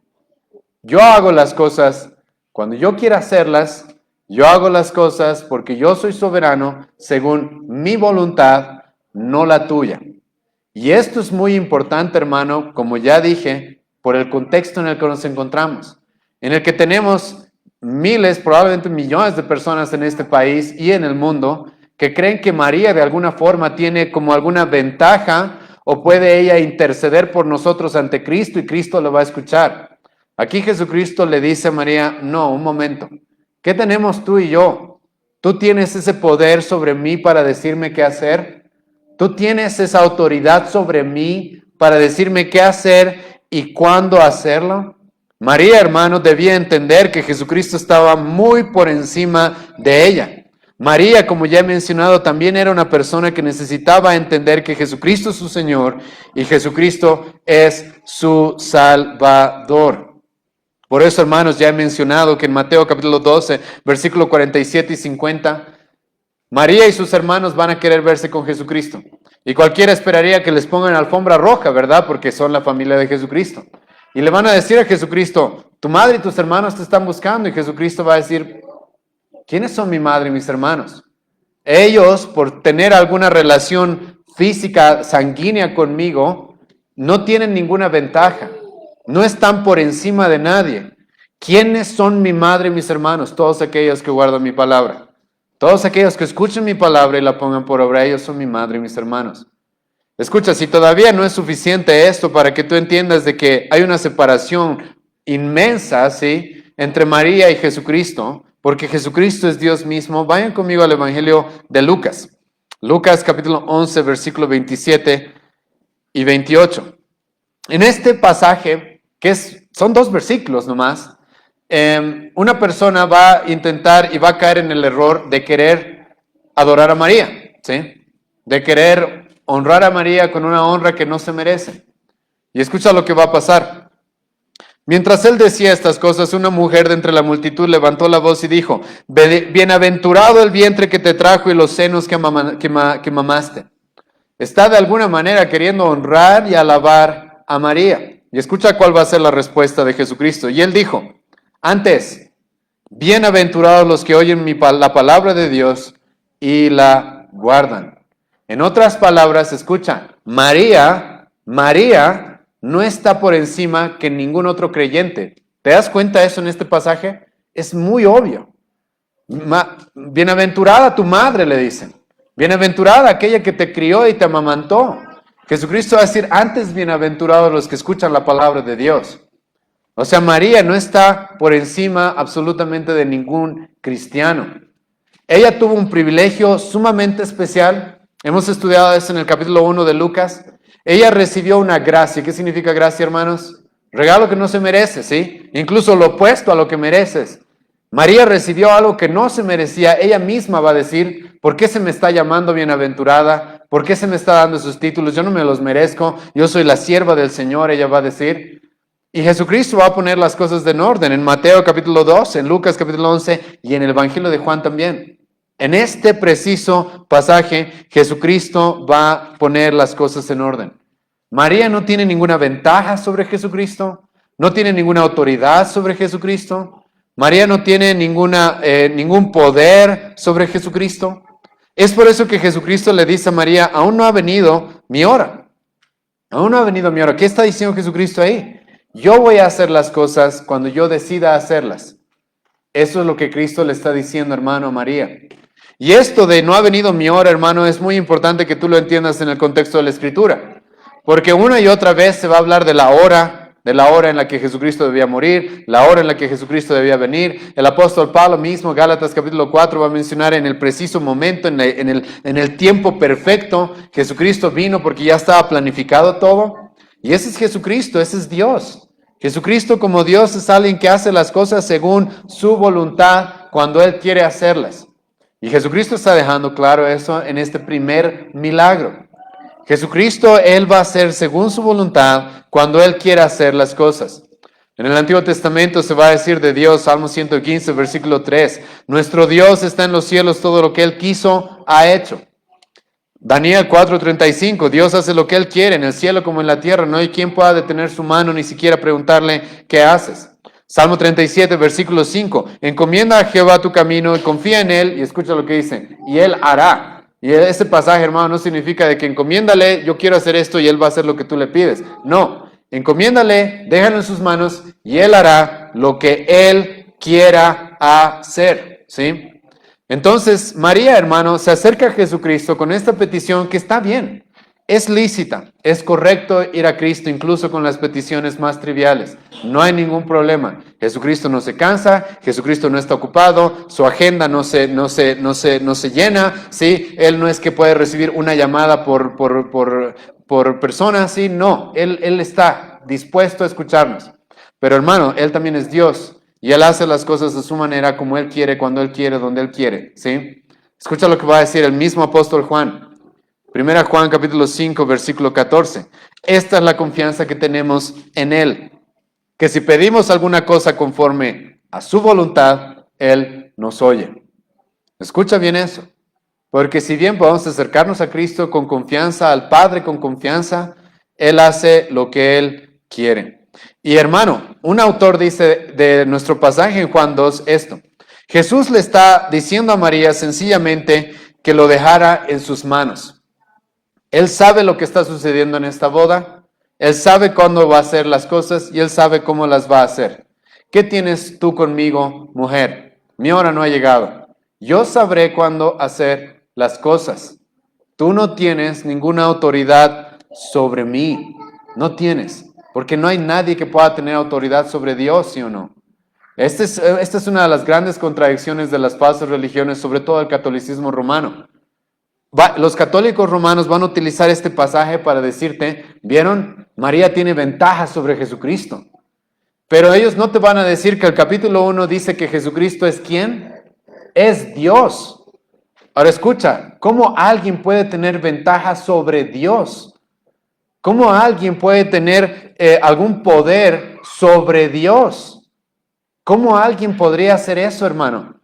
Yo hago las cosas cuando yo quiera hacerlas. Yo hago las cosas porque yo soy soberano según mi voluntad, no la tuya. Y esto es muy importante, hermano, como ya dije, por el contexto en el que nos encontramos, en el que tenemos miles, probablemente millones de personas en este país y en el mundo que creen que María de alguna forma tiene como alguna ventaja o puede ella interceder por nosotros ante Cristo y Cristo lo va a escuchar. Aquí Jesucristo le dice a María, no, un momento, ¿qué tenemos tú y yo? ¿Tú tienes ese poder sobre mí para decirme qué hacer? ¿Tú tienes esa autoridad sobre mí para decirme qué hacer y cuándo hacerlo? María, hermano, debía entender que Jesucristo estaba muy por encima de ella. María, como ya he mencionado, también era una persona que necesitaba entender que Jesucristo es su Señor y Jesucristo es su Salvador. Por eso, hermanos, ya he mencionado que en Mateo capítulo 12, versículo 47 y 50, María y sus hermanos van a querer verse con Jesucristo. Y cualquiera esperaría que les pongan alfombra roja, ¿verdad? Porque son la familia de Jesucristo. Y le van a decir a Jesucristo, tu madre y tus hermanos te están buscando. Y Jesucristo va a decir, ¿quiénes son mi madre y mis hermanos? Ellos, por tener alguna relación física, sanguínea conmigo, no tienen ninguna ventaja. No están por encima de nadie. ¿Quiénes son mi madre y mis hermanos? Todos aquellos que guardan mi palabra. Todos aquellos que escuchen mi palabra y la pongan por obra, ellos son mi madre y mis hermanos. Escucha, si todavía no es suficiente esto para que tú entiendas de que hay una separación inmensa, ¿sí?, entre María y Jesucristo, porque Jesucristo es Dios mismo, vayan conmigo al Evangelio de Lucas. Lucas capítulo 11, versículo 27 y 28. En este pasaje, son 2 versículos nomás, una persona va a intentar y va a caer en el error de querer adorar a María, ¿sí? De querer honrar a María con una honra que no se merece. Y escucha lo que va a pasar. Mientras él decía estas cosas, una mujer de entre la multitud levantó la voz y dijo, bienaventurado el vientre que te trajo y los senos que mamaste. Está de alguna manera queriendo honrar y alabar a María. Y escucha cuál va a ser la respuesta de Jesucristo. Y él dijo, antes, bienaventurados los que oyen la palabra de Dios y la guardan. En otras palabras, escucha, María no está por encima que ningún otro creyente. ¿Te das cuenta de eso en este pasaje? Es muy obvio. Bienaventurada tu madre, le dicen. Bienaventurada aquella que te crió y te amamantó. Jesucristo va a decir, antes bienaventurados los que escuchan la palabra de Dios. O sea, María no está por encima absolutamente de ningún cristiano. Ella tuvo un privilegio sumamente especial. Hemos estudiado eso en el capítulo 1 de Lucas. Ella recibió una gracia. ¿Qué significa gracia, hermanos? Regalo que no se merece, ¿sí? Incluso lo opuesto a lo que mereces. María recibió algo que no se merecía. Ella misma va a decir, ¿por qué se me está llamando bienaventurada? ¿Por qué se me está dando esos títulos? Yo no me los merezco. Yo soy la sierva del Señor, ella va a decir. Y Jesucristo va a poner las cosas en orden en Mateo capítulo 2, en Lucas capítulo 11 y en el Evangelio de Juan también. En este preciso pasaje, Jesucristo va a poner las cosas en orden. María no tiene ninguna ventaja sobre Jesucristo, no tiene ninguna autoridad sobre Jesucristo. María no tiene ningún poder sobre Jesucristo. Es por eso que Jesucristo le dice a María, aún no ha venido mi hora. Aún no ha venido mi hora. ¿Qué está diciendo Jesucristo ahí? Yo voy a hacer las cosas cuando yo decida hacerlas. Eso es lo que Cristo le está diciendo, hermano, a María. Y esto de no ha venido mi hora, hermano, es muy importante que tú lo entiendas en el contexto de la Escritura. Porque una y otra vez se va a hablar de la hora en la que Jesucristo debía morir, la hora en la que Jesucristo debía venir. El apóstol Pablo mismo, Gálatas capítulo 4, va a mencionar en el preciso momento, en el tiempo perfecto, Jesucristo vino porque ya estaba planificado todo. Y ese es Jesucristo, ese es Dios. Jesucristo como Dios es alguien que hace las cosas según su voluntad cuando Él quiere hacerlas. Y Jesucristo está dejando claro eso en este primer milagro. Jesucristo, Él va a hacer según su voluntad cuando Él quiera hacer las cosas. En el Antiguo Testamento se va a decir de Dios, Salmo 115, versículo 3, nuestro Dios está en los cielos, todo lo que Él quiso, ha hecho. Daniel 4:35, Dios hace lo que Él quiere, en el cielo como en la tierra, no hay quien pueda detener su mano, ni siquiera preguntarle, ¿qué haces? Salmo 37, versículo 5, encomienda a Jehová tu camino y confía en Él, y escucha lo que dice, y Él hará. Y ese pasaje, hermano, no significa de que encomiéndale, yo quiero hacer esto y Él va a hacer lo que tú le pides. No, encomiéndale, déjalo en sus manos y Él hará lo que Él quiera hacer, ¿sí? Entonces, María, hermano, se acerca a Jesucristo con esta petición que está bien, es lícita, es correcto ir a Cristo incluso con las peticiones más triviales. No hay ningún problema. Jesucristo no se cansa, Jesucristo no está ocupado, su agenda no se llena, ¿sí? Él no es que puede recibir una llamada por persona, ¿sí? No, Él está dispuesto a escucharnos. Pero hermano, Él también es Dios. Y Él hace las cosas de su manera, como Él quiere, cuando Él quiere, donde Él quiere, ¿sí? Escucha lo que va a decir el mismo apóstol Juan. 1 Juan capítulo 5, versículo 14. Esta es la confianza que tenemos en Él, que si pedimos alguna cosa conforme a su voluntad, Él nos oye. Escucha bien eso, porque si bien podemos acercarnos a Cristo con confianza, al Padre con confianza, Él hace lo que Él quiere. Y hermano, un autor dice de nuestro pasaje en Juan 2 esto. Jesús le está diciendo a María sencillamente que lo dejara en sus manos. Él sabe lo que está sucediendo en esta boda, Él sabe cuándo va a hacer las cosas y Él sabe cómo las va a hacer. ¿Qué tienes tú conmigo, mujer? Mi hora no ha llegado. Yo sabré cuándo hacer las cosas. Tú no tienes ninguna autoridad sobre mí. No tienes, porque no hay nadie que pueda tener autoridad sobre Dios, ¿sí o no? Esta es una de las grandes contradicciones de las falsas religiones, sobre todo el catolicismo romano. Los católicos romanos van a utilizar este pasaje para decirte, ¿vieron? María tiene ventaja sobre Jesucristo. Pero ellos no te van a decir que el capítulo 1 dice que Jesucristo es ¿quién? Es Dios. Ahora escucha, ¿cómo alguien puede tener ventaja sobre Dios? ¿Cómo alguien puede tener algún poder sobre Dios? ¿Cómo alguien podría hacer eso, hermano?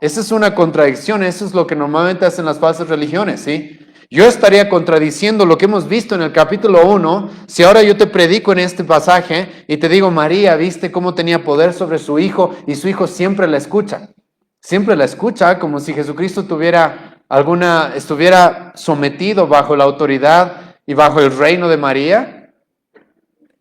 Esa es una contradicción, eso es lo que normalmente hacen las falsas religiones, ¿sí? Yo estaría contradiciendo lo que hemos visto en el capítulo 1, si ahora yo te predico en este pasaje y te digo, María, ¿viste cómo tenía poder sobre su hijo? Y su hijo siempre la escucha como si Jesucristo estuviera sometido bajo la autoridad y bajo el reino de María.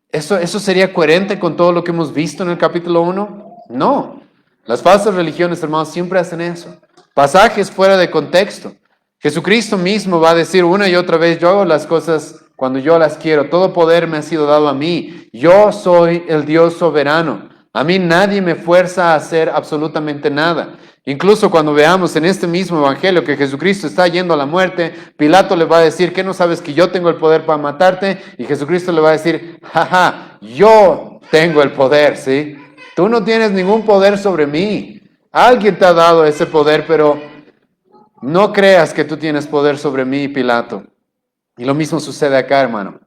¿Eso sería coherente con todo lo que hemos visto en el capítulo 1? No. Las falsas religiones, hermanos, siempre hacen eso. Pasajes fuera de contexto. Jesucristo mismo va a decir una y otra vez, yo hago las cosas cuando yo las quiero. Todo poder me ha sido dado a mí. Yo soy el Dios soberano. A mí nadie me fuerza a hacer absolutamente nada. Incluso cuando veamos en este mismo evangelio que Jesucristo está yendo a la muerte, Pilato le va a decir, ¿qué no sabes que yo tengo el poder para matarte? Y Jesucristo le va a decir, jaja, yo tengo el poder, ¿sí? Tú no tienes ningún poder sobre mí. Alguien te ha dado ese poder, pero no creas que tú tienes poder sobre mí, Pilato. Y lo mismo sucede acá, hermano.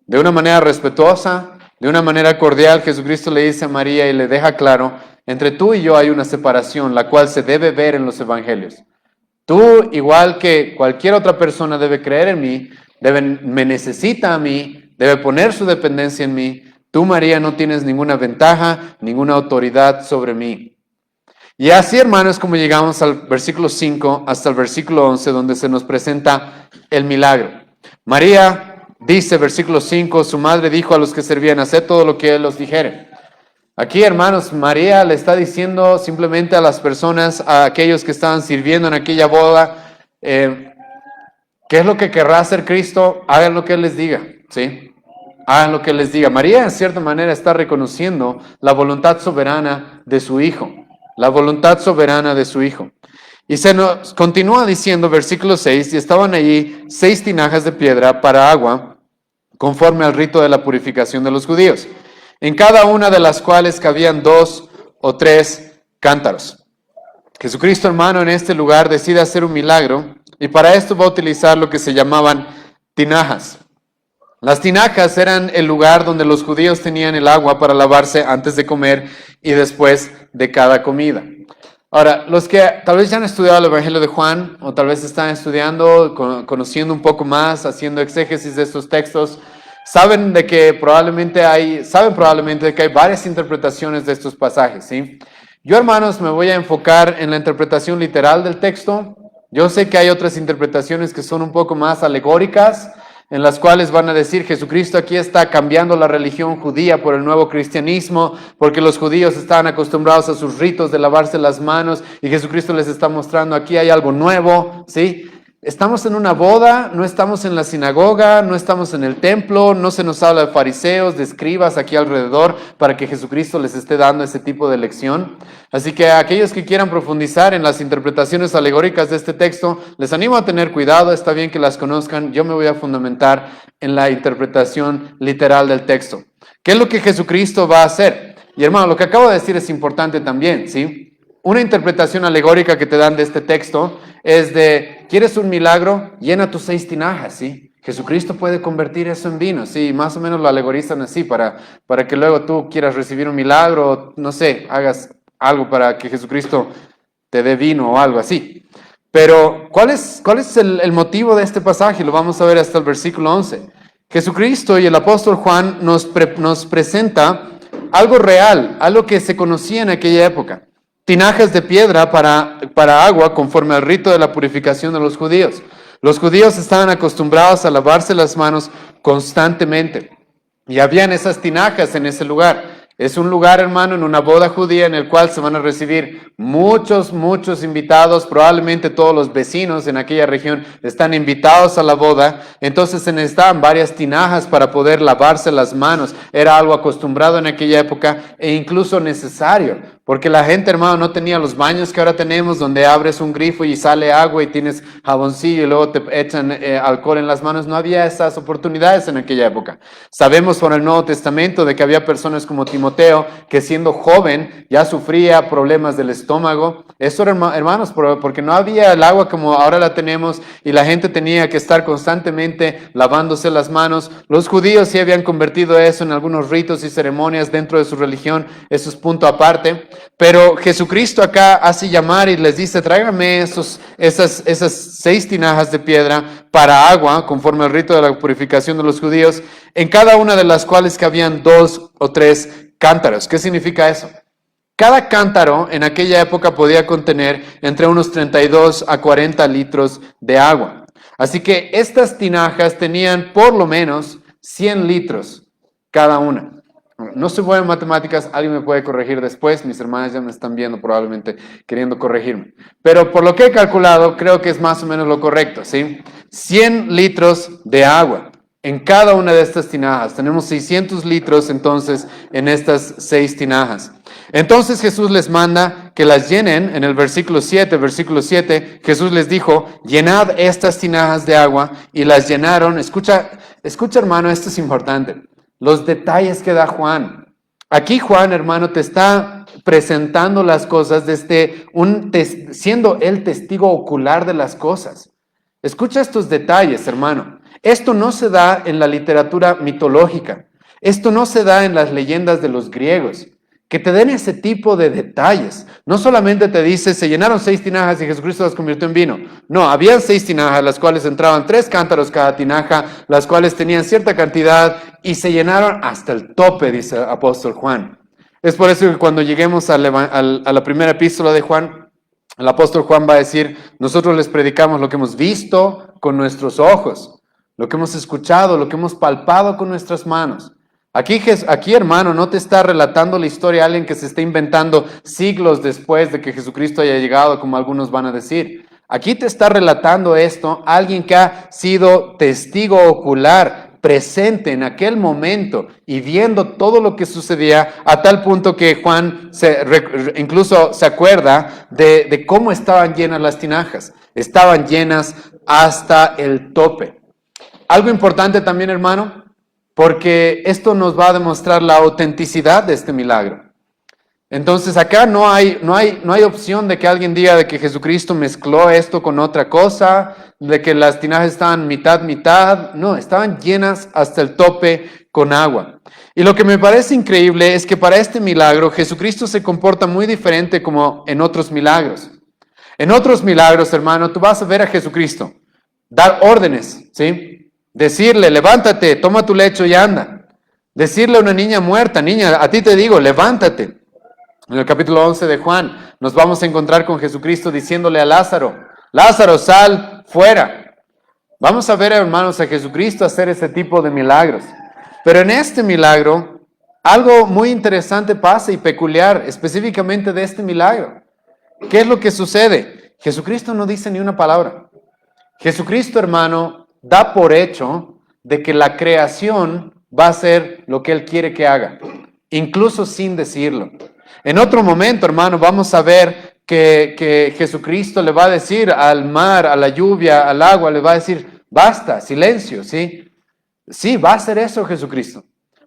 De una manera respetuosa, de una manera cordial, Jesucristo le dice a María y le deja claro, entre tú y yo hay una separación, la cual se debe ver en los evangelios. Tú, igual que cualquier otra persona, debe creer en mí, me necesita a mí, debe poner su dependencia en mí. Tú, María, no tienes ninguna ventaja, ninguna autoridad sobre mí. Y así, hermanos, como llegamos al versículo 5 hasta el versículo 11, donde se nos presenta el milagro. María dice, versículo 5, su madre dijo a los que servían, haced todo lo que él os dijere. Aquí, hermanos, María le está diciendo simplemente a las personas, a aquellos que estaban sirviendo en aquella boda, ¿qué es lo que querrá hacer Cristo? Hagan lo que Él les diga, ¿sí? Hagan lo que Él les diga. María, en cierta manera, está reconociendo la voluntad soberana de su Hijo. La voluntad soberana de su Hijo. Y se nos continúa diciendo, versículo 6, y estaban allí 6 tinajas de piedra para agua, conforme al rito de la purificación de los judíos, en cada una de las cuales cabían 2 o 3 cántaros. Jesucristo, hermano, en este lugar decide hacer un milagro, y para esto va a utilizar lo que se llamaban tinajas. Las tinajas eran el lugar donde los judíos tenían el agua para lavarse antes de comer y después de cada comida. Ahora, los que tal vez ya han estudiado el Evangelio de Juan, o tal vez están estudiando, conociendo un poco más, haciendo exégesis de estos textos, saben probablemente hay varias interpretaciones de estos pasajes, ¿sí? Yo, hermanos, me voy a enfocar en la interpretación literal del texto. Yo sé que hay otras interpretaciones que son un poco más alegóricas, en las cuales van a decir, Jesucristo aquí está cambiando la religión judía por el nuevo cristianismo, porque los judíos estaban acostumbrados a sus ritos de lavarse las manos, y Jesucristo les está mostrando, aquí hay algo nuevo, ¿sí? Estamos en una boda, no estamos en la sinagoga, no estamos en el templo, no se nos habla de fariseos, de escribas aquí alrededor, para que Jesucristo les esté dando ese tipo de lección. Así que a aquellos que quieran profundizar en las interpretaciones alegóricas de este texto, les animo a tener cuidado, está bien que las conozcan. Yo me voy a fundamentar en la interpretación literal del texto. ¿Qué es lo que Jesucristo va a hacer? Y hermano, lo que acabo de decir es importante también, ¿sí? una interpretación alegórica que te dan de este texto es de, ¿quieres un milagro? Llena tus 6 tinajas, ¿sí? Jesucristo puede convertir eso en vino, sí, más o menos lo alegorizan así para que luego tú quieras recibir un milagro, o, no sé, hagas algo para que Jesucristo te dé vino o algo así. Pero, ¿cuál es el motivo de este pasaje? Lo vamos a ver hasta el versículo 11. Jesucristo y el apóstol Juan nos presenta algo real, algo que se conocía en aquella época. Tinajas de piedra para agua conforme al rito de la purificación de los judíos. Los judíos estaban acostumbrados a lavarse las manos constantemente y habían esas tinajas en ese lugar. Es un lugar, hermano, en una boda judía en el cual se van a recibir muchos invitados, probablemente todos los vecinos en aquella región están invitados a la boda, entonces se necesitaban varias tinajas para poder lavarse las manos. Era algo acostumbrado en aquella época e incluso necesario, porque la gente, hermano, no tenía los baños que ahora tenemos, donde abres un grifo y sale agua y tienes jaboncillo y luego te echan alcohol en las manos. No había esas oportunidades en aquella época. Sabemos por el Nuevo Testamento de que había personas como Timoteo, que siendo joven ya sufría problemas del estómago. Eso, hermanos, porque no había el agua como ahora la tenemos y la gente tenía que estar constantemente lavándose las manos. Los judíos sí habían convertido eso en algunos ritos y ceremonias dentro de su religión. Eso es punto aparte. Pero Jesucristo acá hace llamar y les dice, tráigame esas 6 tinajas de piedra para agua, conforme al rito de la purificación de los judíos, en cada una de las cuales cabían 2 o 3 cántaros. ¿Qué significa eso? Cada cántaro en aquella época podía contener entre unos 32 a 40 litros de agua. Así que estas tinajas tenían por lo menos 100 litros cada una. No soy bueno en matemáticas, alguien me puede corregir después, mis hermanas ya me están viendo probablemente queriendo corregirme. Pero por lo que he calculado, creo que es más o menos lo correcto, ¿sí? 100 litros de agua en cada una de estas tinajas. Tenemos 600 litros entonces en estas 6 tinajas. Entonces Jesús les manda que las llenen. En el versículo 7, Jesús les dijo, llenad estas tinajas de agua, y las llenaron. Escucha hermano, esto es importante. Los detalles que da Juan. Aquí Juan, hermano, te está presentando las cosas desde siendo el testigo ocular de las cosas. Escucha estos detalles, hermano. Esto no se da en la literatura mitológica. Esto no se da en las leyendas de los griegos. Que te den ese tipo de detalles. No solamente te dice, se llenaron 6 tinajas y Jesucristo las convirtió en vino. No, habían 6 tinajas, las cuales entraban 3 cántaros cada tinaja, las cuales tenían cierta cantidad y se llenaron hasta el tope, dice el apóstol Juan. Es por eso que cuando lleguemos a la primera epístola de Juan, el apóstol Juan va a decir, nosotros les predicamos lo que hemos visto con nuestros ojos, lo que hemos escuchado, lo que hemos palpado con nuestras manos. Aquí, hermano, no te está relatando la historia de alguien que se está inventando siglos después de que Jesucristo haya llegado, como algunos van a decir. Aquí te está relatando esto alguien que ha sido testigo ocular, presente en aquel momento y viendo todo lo que sucedía, a tal punto que Juan incluso se acuerda de cómo estaban llenas las tinajas. Estaban llenas hasta el tope. Algo importante también, hermano, porque esto nos va a demostrar la autenticidad de este milagro. Entonces acá no hay opción de que alguien diga de que Jesucristo mezcló esto con otra cosa, de que las tinajas estaban mitad. No, estaban llenas hasta el tope con agua. Y lo que me parece increíble es que para este milagro Jesucristo se comporta muy diferente como en otros milagros. En otros milagros, hermano, tú vas a ver a Jesucristo dar órdenes, ¿sí? Decirle, levántate, toma tu lecho y anda. Decirle a una niña muerta, niña, a ti te digo, levántate. En el capítulo 11 de Juan nos vamos a encontrar con Jesucristo diciéndole a Lázaro, Lázaro, sal fuera. Vamos a ver, hermanos, a Jesucristo hacer ese tipo de milagros. Pero en este milagro, algo muy interesante pasa y peculiar, específicamente de este milagro. ¿Qué es lo que sucede? Jesucristo no dice ni una palabra. Jesucristo, hermano, da por hecho de que la creación va a hacer lo que Él quiere que haga, incluso sin decirlo. En otro momento, hermano, vamos a ver que Jesucristo le va a decir al mar, a la lluvia, al agua, le va a decir, basta, silencio, ¿sí? Sí, va a hacer eso Jesucristo.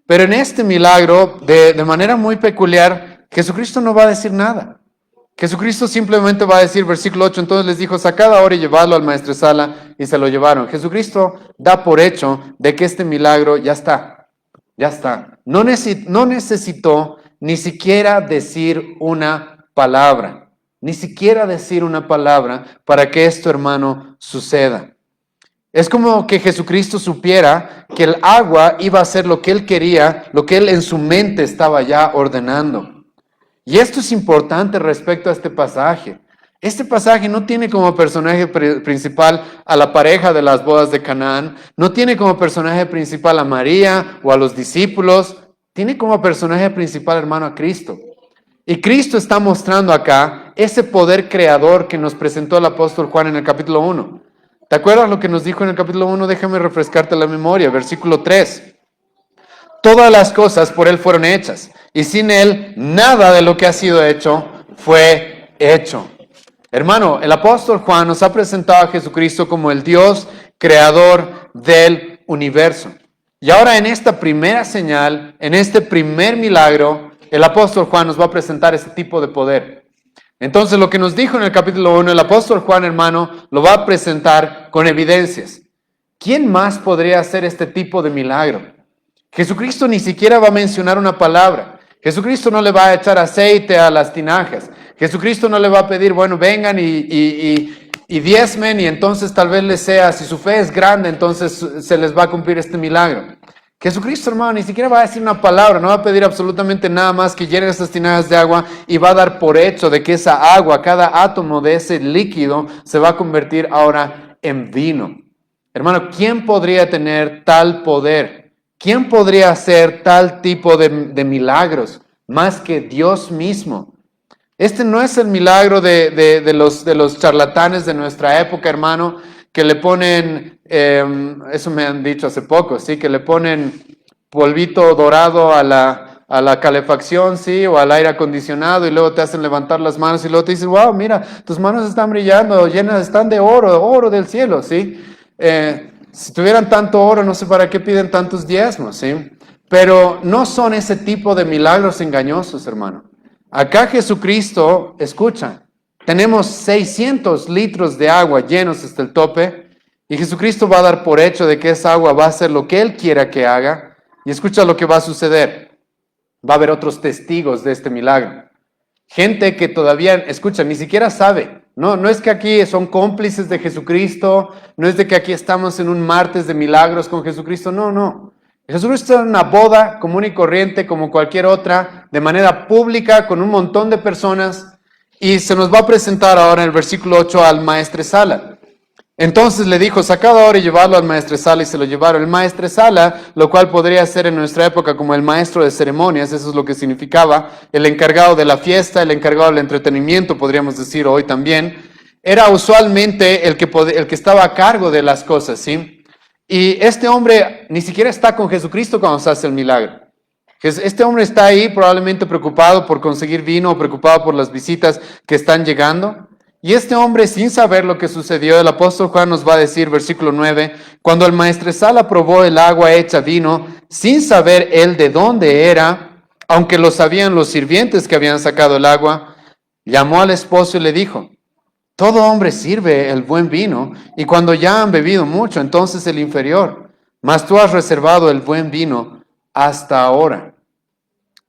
Pero en este milagro, de manera muy peculiar, Jesucristo no va a decir nada. Jesucristo simplemente va a decir, versículo 8, entonces les dijo, sacad ahora y llevadlo al maestresala, y se lo llevaron. Jesucristo da por hecho de que este milagro ya está, ya está. No necesitó ni siquiera decir una palabra, ni siquiera decir una palabra para que esto, hermano, suceda. Es como que Jesucristo supiera que el agua iba a hacer lo que él quería, lo que él en su mente estaba ya ordenando. Y esto es importante respecto a este pasaje. Este pasaje no tiene como personaje principal a la pareja de las bodas de Canaán, no tiene como personaje principal a María o a los discípulos, tiene como personaje principal, hermano, a Cristo. Y Cristo está mostrando acá ese poder creador que nos presentó el apóstol Juan en el capítulo 1. ¿Te acuerdas lo que nos dijo en el capítulo 1? Déjame refrescarte la memoria, versículo 3. Todas las cosas por Él fueron hechas, y sin Él nada de lo que ha sido hecho fue hecho. Hermano, el apóstol Juan nos ha presentado a Jesucristo como el Dios creador del universo. Y ahora en esta primera señal, en este primer milagro, el apóstol Juan nos va a presentar este tipo de poder. Entonces lo que nos dijo en el capítulo 1, el apóstol Juan, hermano, lo va a presentar con evidencias. ¿Quién más podría hacer este tipo de milagro? Jesucristo ni siquiera va a mencionar una palabra. Jesucristo no le va a echar aceite a las tinajas. Jesucristo no le va a pedir, bueno, vengan y diezmen y entonces tal vez les sea, si su fe es grande, entonces se les va a cumplir este milagro. Jesucristo, hermano, ni siquiera va a decir una palabra, no va a pedir absolutamente nada más que llenen esas tinajas de agua y va a dar por hecho de que esa agua, cada átomo de ese líquido se va a convertir ahora en vino. Hermano, ¿quién podría tener tal poder? ¿Quién podría hacer tal tipo de milagros más que Dios mismo? Este no es el milagro de los charlatanes de nuestra época, hermano, que le ponen, eso me han dicho hace poco, ¿sí? Que le ponen polvito dorado a la calefacción, ¿sí? O al aire acondicionado y luego te hacen levantar las manos y luego te dicen, wow, mira, tus manos están brillando, llenas, están de oro del cielo, ¿sí? Si tuvieran tanto oro, no sé para qué piden tantos diezmos, ¿sí? Pero no son ese tipo de milagros engañosos, hermano. Acá Jesucristo, escucha, tenemos 600 litros de agua llenos hasta el tope y Jesucristo va a dar por hecho de que esa agua va a hacer lo que Él quiera que haga. Y escucha lo que va a suceder. Va a haber otros testigos de este milagro. Gente que todavía, escucha, ni siquiera sabe. No es que aquí son cómplices de Jesucristo, no es de que aquí estamos en un martes de milagros con Jesucristo, no. Jesucristo está en una boda común y corriente como cualquier otra, de manera pública, con un montón de personas, y se nos va a presentar ahora en el versículo 8 al maestresala. Entonces le dijo, sacad ahora y llevadlo al maestresala, y se lo llevaron. El maestresala, lo cual podría ser en nuestra época como el maestro de ceremonias, eso es lo que significaba, el encargado de la fiesta, el encargado del entretenimiento, podríamos decir hoy también, era usualmente el que estaba a cargo de las cosas, ¿sí? Y este hombre ni siquiera está con Jesucristo cuando se hace el milagro. Este hombre está ahí probablemente preocupado por conseguir vino, preocupado por las visitas que están llegando. Y este hombre, sin saber lo que sucedió, el apóstol Juan nos va a decir, versículo 9, cuando el maestresala probó el agua hecha vino, sin saber él de dónde era, aunque lo sabían los sirvientes que habían sacado el agua, llamó al esposo y le dijo, todo hombre sirve el buen vino, y cuando ya han bebido mucho, entonces el inferior, mas tú has reservado el buen vino hasta ahora.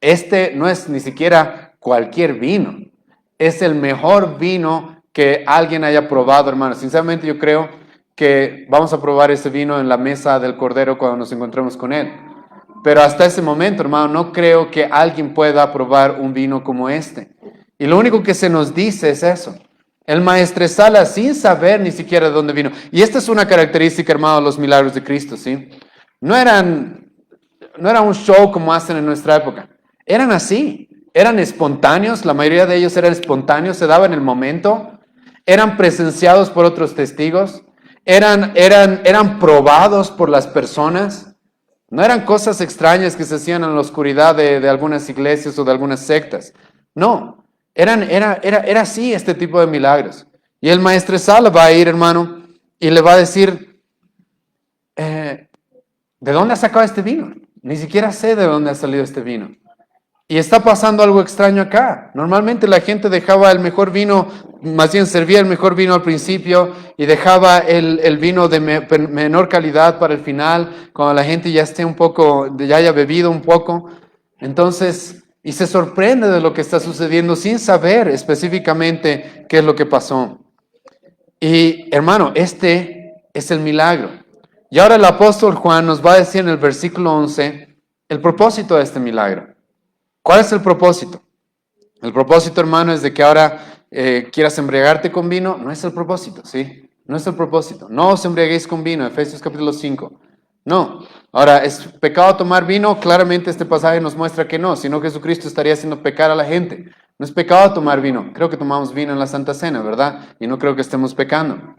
Este no es ni siquiera cualquier vino, es el mejor vino que alguien haya probado, hermano. Sinceramente yo creo que vamos a probar ese vino en la mesa del Cordero cuando nos encontremos con Él. Pero hasta ese momento, hermano, no creo que alguien pueda probar un vino como este. Y lo único que se nos dice es eso. El maestresala sin saber ni siquiera de dónde vino. Y esta es una característica, hermano, de los milagros de Cristo, ¿sí? No era un show como hacen en nuestra época. Eran así. Eran espontáneos. La mayoría de ellos eran espontáneos. Se daban en el momento. Eran presenciados por otros testigos. Eran probados por las personas. No eran cosas extrañas que se hacían en la oscuridad de algunas iglesias o de algunas sectas. No. Era así este tipo de milagros. Y el maestresala va a ir, hermano, y le va a decir, ¿de dónde ha sacado este vino? Ni siquiera sé de dónde ha salido este vino. Y está pasando algo extraño acá. Normalmente la gente dejaba el mejor vino, más bien servía el mejor vino al principio y dejaba el vino de menor calidad para el final, cuando la gente ya esté un poco, ya haya bebido un poco. Entonces, y se sorprende de lo que está sucediendo sin saber específicamente qué es lo que pasó. Y hermano, este es el milagro. Y ahora el apóstol Juan nos va a decir en el versículo 11 el propósito de este milagro. ¿Cuál es el propósito? El propósito, hermano, es de que ahora quieras embriagarte con vino. No es el propósito, ¿sí? No es el propósito. No os embriaguéis con vino, Efesios capítulo 5. No. Ahora, ¿es pecado tomar vino? Claramente este pasaje nos muestra que no, sino Jesucristo estaría haciendo pecar a la gente. No es pecado tomar vino. Creo que tomamos vino en la Santa Cena, ¿verdad? Y no creo que estemos pecando.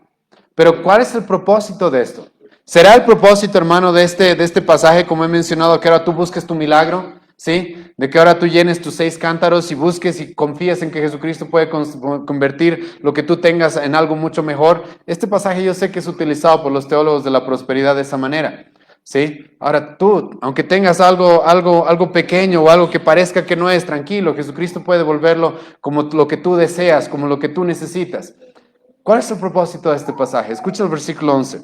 Pero ¿cuál es el propósito de esto? ¿Será el propósito, hermano, de este pasaje, como he mencionado, que ahora tú busques tu milagro? ¿Sí? De que ahora tú llenes tus 6 cántaros y busques y confíes en que Jesucristo puede convertir lo que tú tengas en algo mucho mejor. Este pasaje yo sé que es utilizado por los teólogos de la prosperidad de esa manera. ¿Sí? Ahora tú, aunque tengas algo pequeño o algo que parezca que no es, tranquilo, Jesucristo puede volverlo como lo que tú deseas, como lo que tú necesitas. ¿Cuál es el propósito de este pasaje? Escucha el versículo 11.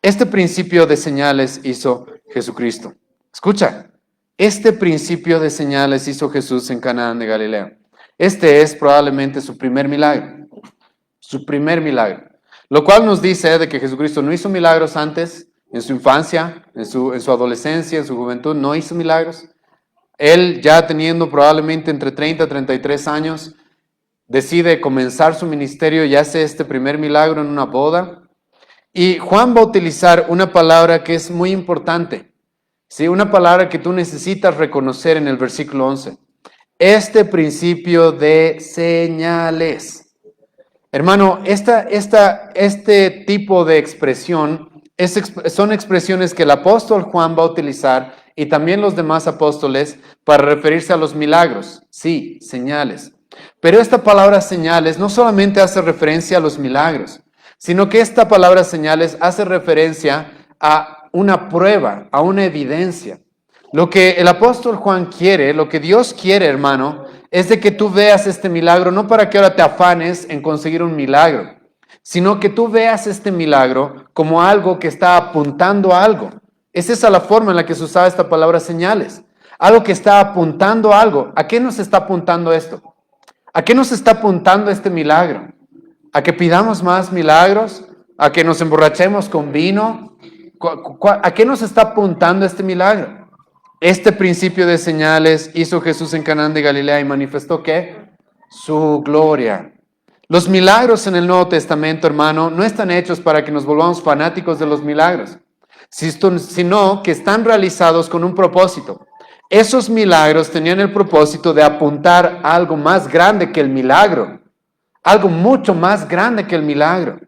Este principio de señales hizo Jesucristo. Escucha. Este principio de señales hizo Jesús en Canaán de Galilea. Este es probablemente su primer milagro. Su primer milagro. Lo cual nos dice de que Jesucristo no hizo milagros antes, en su infancia, en su adolescencia, en su juventud, no hizo milagros. Él ya teniendo probablemente entre 30 y 33 años, decide comenzar su ministerio y hace este primer milagro en una boda. Y Juan va a utilizar una palabra que es muy importante. Sí, una palabra que tú necesitas reconocer en el versículo 11. Este principio de señales. Hermano, este tipo de expresión son expresiones que el apóstol Juan va a utilizar y también los demás apóstoles para referirse a los milagros. Sí, señales. Pero esta palabra señales no solamente hace referencia a los milagros, sino que esta palabra señales hace referencia a una prueba, a una evidencia. Lo que el apóstol Juan quiere, lo que Dios quiere, hermano, es de que tú veas este milagro, no para que ahora te afanes en conseguir un milagro, sino que tú veas este milagro como algo que está apuntando a algo. Es esa la forma en la que se usaba esta palabra señales. Algo que está apuntando a algo. ¿A qué nos está apuntando esto? ¿A qué nos está apuntando este milagro? ¿A que pidamos más milagros? ¿A que nos emborrachemos con vino? ¿A qué nos está apuntando este milagro? Este principio de señales hizo Jesús en Canaán de Galilea y manifestó ¿qué? Su gloria. Los milagros en el Nuevo Testamento, hermano, no están hechos para que nos volvamos fanáticos de los milagros, sino que están realizados con un propósito. Esos milagros tenían el propósito de apuntar a algo más grande que el milagro, algo mucho más grande que el milagro.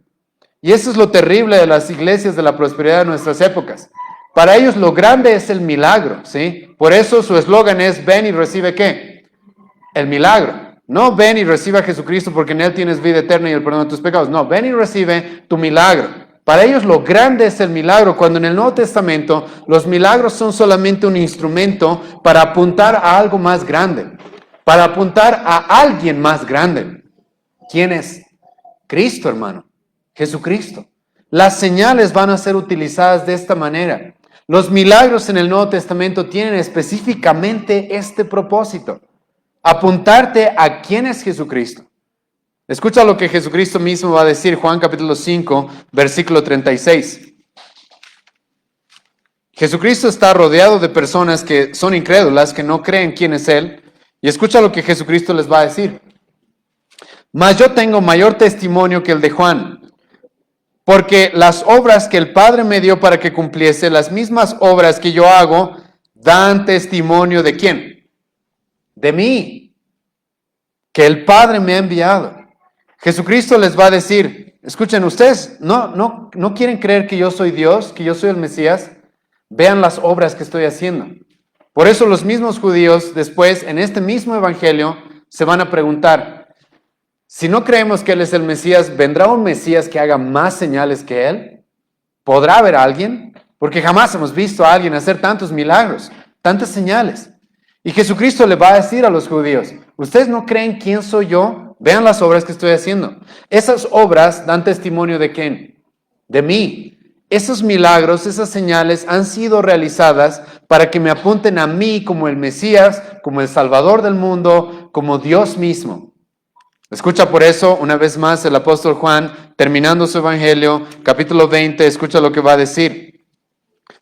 Y eso es lo terrible de las iglesias de la prosperidad de nuestras épocas. Para ellos lo grande es el milagro, ¿sí? Por eso su eslogan es, ven y recibe ¿qué? El milagro. No ven y recibe a Jesucristo porque en Él tienes vida eterna y el perdón de tus pecados. No, ven y recibe tu milagro. Para ellos lo grande es el milagro, cuando en el Nuevo Testamento los milagros son solamente un instrumento para apuntar a algo más grande, para apuntar a alguien más grande. ¿Quién es? Cristo, hermano. Jesucristo. Las señales van a ser utilizadas de esta manera. Los milagros en el Nuevo Testamento tienen específicamente este propósito: apuntarte a quién es Jesucristo. Escucha lo que Jesucristo mismo va a decir, Juan capítulo 5, versículo 36. Jesucristo está rodeado de personas que son incrédulas, que no creen quién es Él. Y escucha lo que Jesucristo les va a decir. Mas yo tengo mayor testimonio que el de Juan, porque las obras que el Padre me dio para que cumpliese, las mismas obras que yo hago, dan testimonio ¿de quién? De mí, que el Padre me ha enviado. Jesucristo les va a decir, escuchen, ustedes no quieren creer que yo soy Dios, que yo soy el Mesías. Vean las obras que estoy haciendo. Por eso los mismos judíos después, en este mismo evangelio, se van a preguntar, si no creemos que Él es el Mesías, ¿vendrá un Mesías que haga más señales que Él? ¿Podrá haber alguien? Porque jamás hemos visto a alguien hacer tantos milagros, tantas señales. Y Jesucristo le va a decir a los judíos, ¿ustedes no creen quién soy yo? Vean las obras que estoy haciendo. Esas obras dan testimonio de quién? De mí. Esos milagros, esas señales han sido realizadas para que me apunten a mí como el Mesías, como el Salvador del mundo, como Dios mismo. Escucha por eso, una vez más, el apóstol Juan, terminando su evangelio, capítulo 20, escucha lo que va a decir.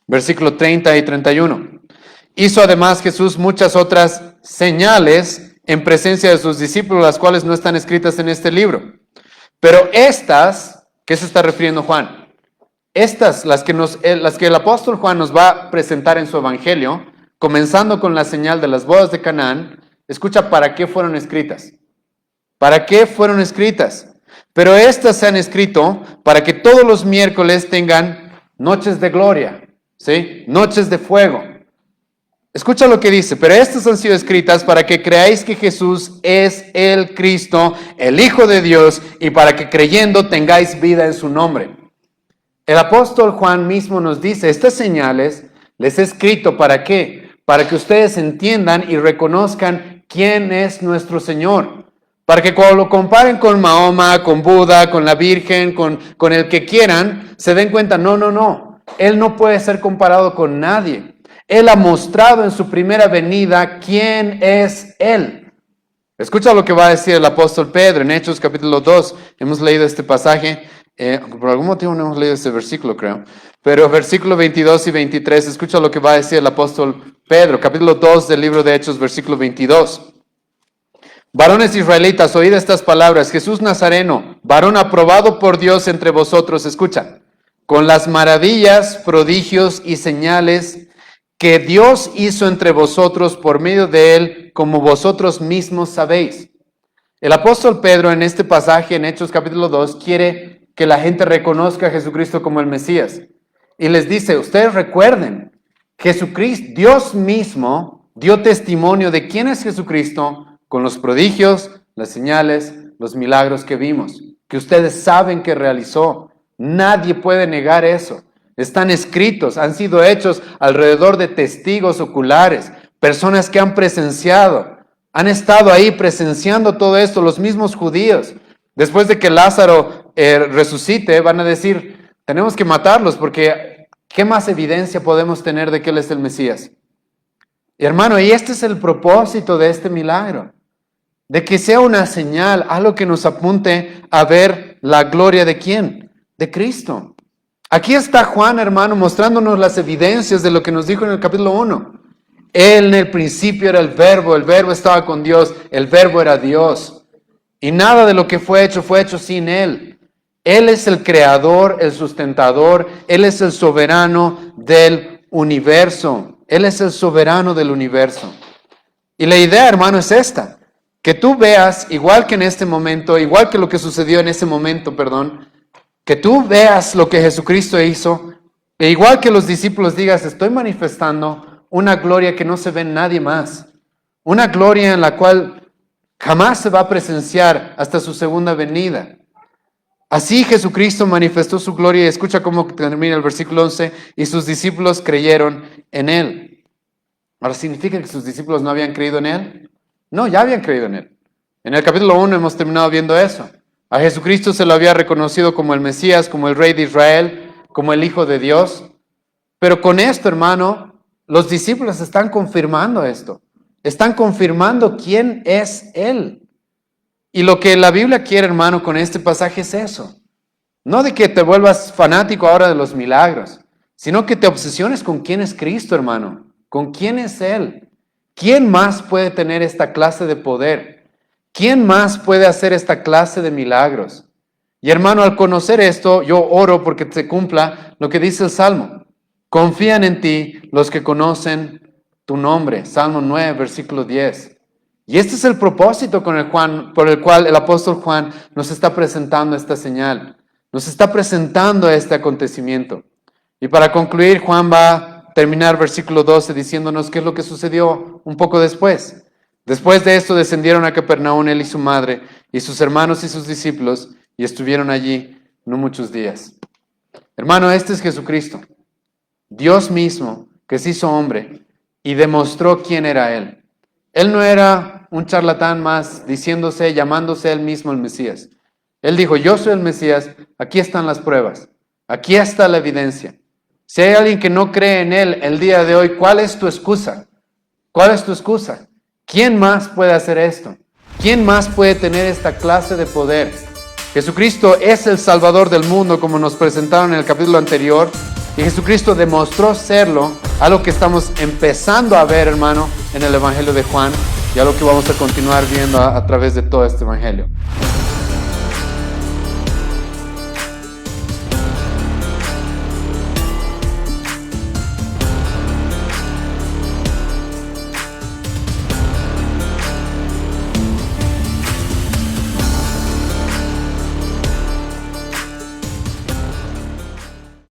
Versículo 30 y 31. Hizo además Jesús muchas otras señales en presencia de sus discípulos, las cuales no están escritas en este libro. Pero estas, ¿qué se está refiriendo Juan? Estas, las que el apóstol Juan nos va a presentar en su evangelio, comenzando con la señal de las bodas de Canaán, escucha para qué fueron escritas. ¿Para qué fueron escritas? Pero estas se han escrito para que todos los miércoles tengan noches de gloria, ¿sí? Noches de fuego. Escucha lo que dice, pero estas han sido escritas para que creáis que Jesús es el Cristo, el Hijo de Dios, y para que creyendo tengáis vida en su nombre. El apóstol Juan mismo nos dice, estas señales les he escrito ¿para qué? Para que ustedes entiendan y reconozcan quién es nuestro Señor. Para que cuando lo comparen con Mahoma, con Buda, con la Virgen, con el que quieran, se den cuenta, no. Él no puede ser comparado con nadie. Él ha mostrado en su primera venida quién es Él. Escucha lo que va a decir el apóstol Pedro en Hechos capítulo 2. Hemos leído este pasaje. Por algún motivo no hemos leído este versículo, creo. Pero versículo 22 y 23, escucha lo que va a decir el apóstol Pedro. Capítulo 2 del libro de Hechos, versículo 22. Varones israelitas, oíd estas palabras. Jesús Nazareno, varón aprobado por Dios entre vosotros, escucha, con las maravillas, prodigios y señales que Dios hizo entre vosotros por medio de él, como vosotros mismos sabéis. El apóstol Pedro en este pasaje, en Hechos capítulo 2, quiere que la gente reconozca a Jesucristo como el Mesías. Y les dice, ustedes recuerden, Jesucristo, Dios mismo, dio testimonio de quién es Jesucristo con los prodigios, las señales, los milagros que vimos, que ustedes saben que realizó. Nadie puede negar eso. Están escritos, han sido hechos alrededor de testigos oculares, personas que han presenciado, han estado ahí presenciando todo esto, los mismos judíos. Después de que Lázaro resucite, van a decir, tenemos que matarlos porque ¿qué más evidencia podemos tener de que Él es el Mesías? Y hermano, y este es el propósito de este milagro, de que sea una señal, algo que nos apunte a ver la gloria de ¿quién? De Cristo. Aquí está Juan, hermano, mostrándonos las evidencias de lo que nos dijo en el capítulo 1. Él en el principio era el verbo estaba con Dios, el verbo era Dios. Y nada de lo que fue hecho sin Él. Él es el creador, el sustentador, Él es el soberano del universo. Él es el soberano del universo. Y la idea, hermano, es esta. Que tú veas, igual que en este momento, igual que lo que sucedió en ese momento, que tú veas lo que Jesucristo hizo, e igual que los discípulos digas, estoy manifestando una gloria que no se ve en nadie más. Una gloria en la cual jamás se va a presenciar hasta su segunda venida. Así Jesucristo manifestó su gloria y escucha cómo termina el versículo 11, y sus discípulos creyeron en Él. Ahora, ¿significa que sus discípulos no habían creído en Él? No, ya habían creído en Él. En el capítulo 1 hemos terminado viendo eso. A Jesucristo se lo había reconocido como el Mesías, como el Rey de Israel, como el Hijo de Dios. Pero con esto, hermano, los discípulos están confirmando esto. Están confirmando quién es Él. Y lo que la Biblia quiere, hermano, con este pasaje es eso. No de que te vuelvas fanático ahora de los milagros, sino que te obsesiones con quién es Cristo, hermano. Con quién es Él. ¿Quién más puede tener esta clase de poder? ¿Quién más puede hacer esta clase de milagros? Y hermano, al conocer esto, yo oro porque se cumpla lo que dice el Salmo. Confían en ti los que conocen tu nombre. Salmo 9, versículo 10. Y este es el propósito por el cual el apóstol Juan nos está presentando esta señal. Nos está presentando este acontecimiento. Y para concluir, Juan va a terminar versículo 12 diciéndonos qué es lo que sucedió un poco después. Después de esto descendieron a Capernaum él y su madre y sus hermanos y sus discípulos y estuvieron allí no muchos días. Hermano, este es Jesucristo, Dios mismo que se hizo hombre y demostró quién era Él. Él no era un charlatán más diciéndose, llamándose él mismo el Mesías. Él dijo, yo soy el Mesías, aquí están las pruebas, aquí está la evidencia. Si hay alguien que no cree en él el día de hoy, ¿cuál es tu excusa? ¿Cuál es tu excusa? ¿Quién más puede hacer esto? ¿Quién más puede tener esta clase de poder? Jesucristo es el Salvador del mundo, como nos presentaron en el capítulo anterior, y Jesucristo demostró serlo, algo que estamos empezando a ver, hermano, en el Evangelio de Juan, y algo que vamos a continuar viendo a través de todo este Evangelio.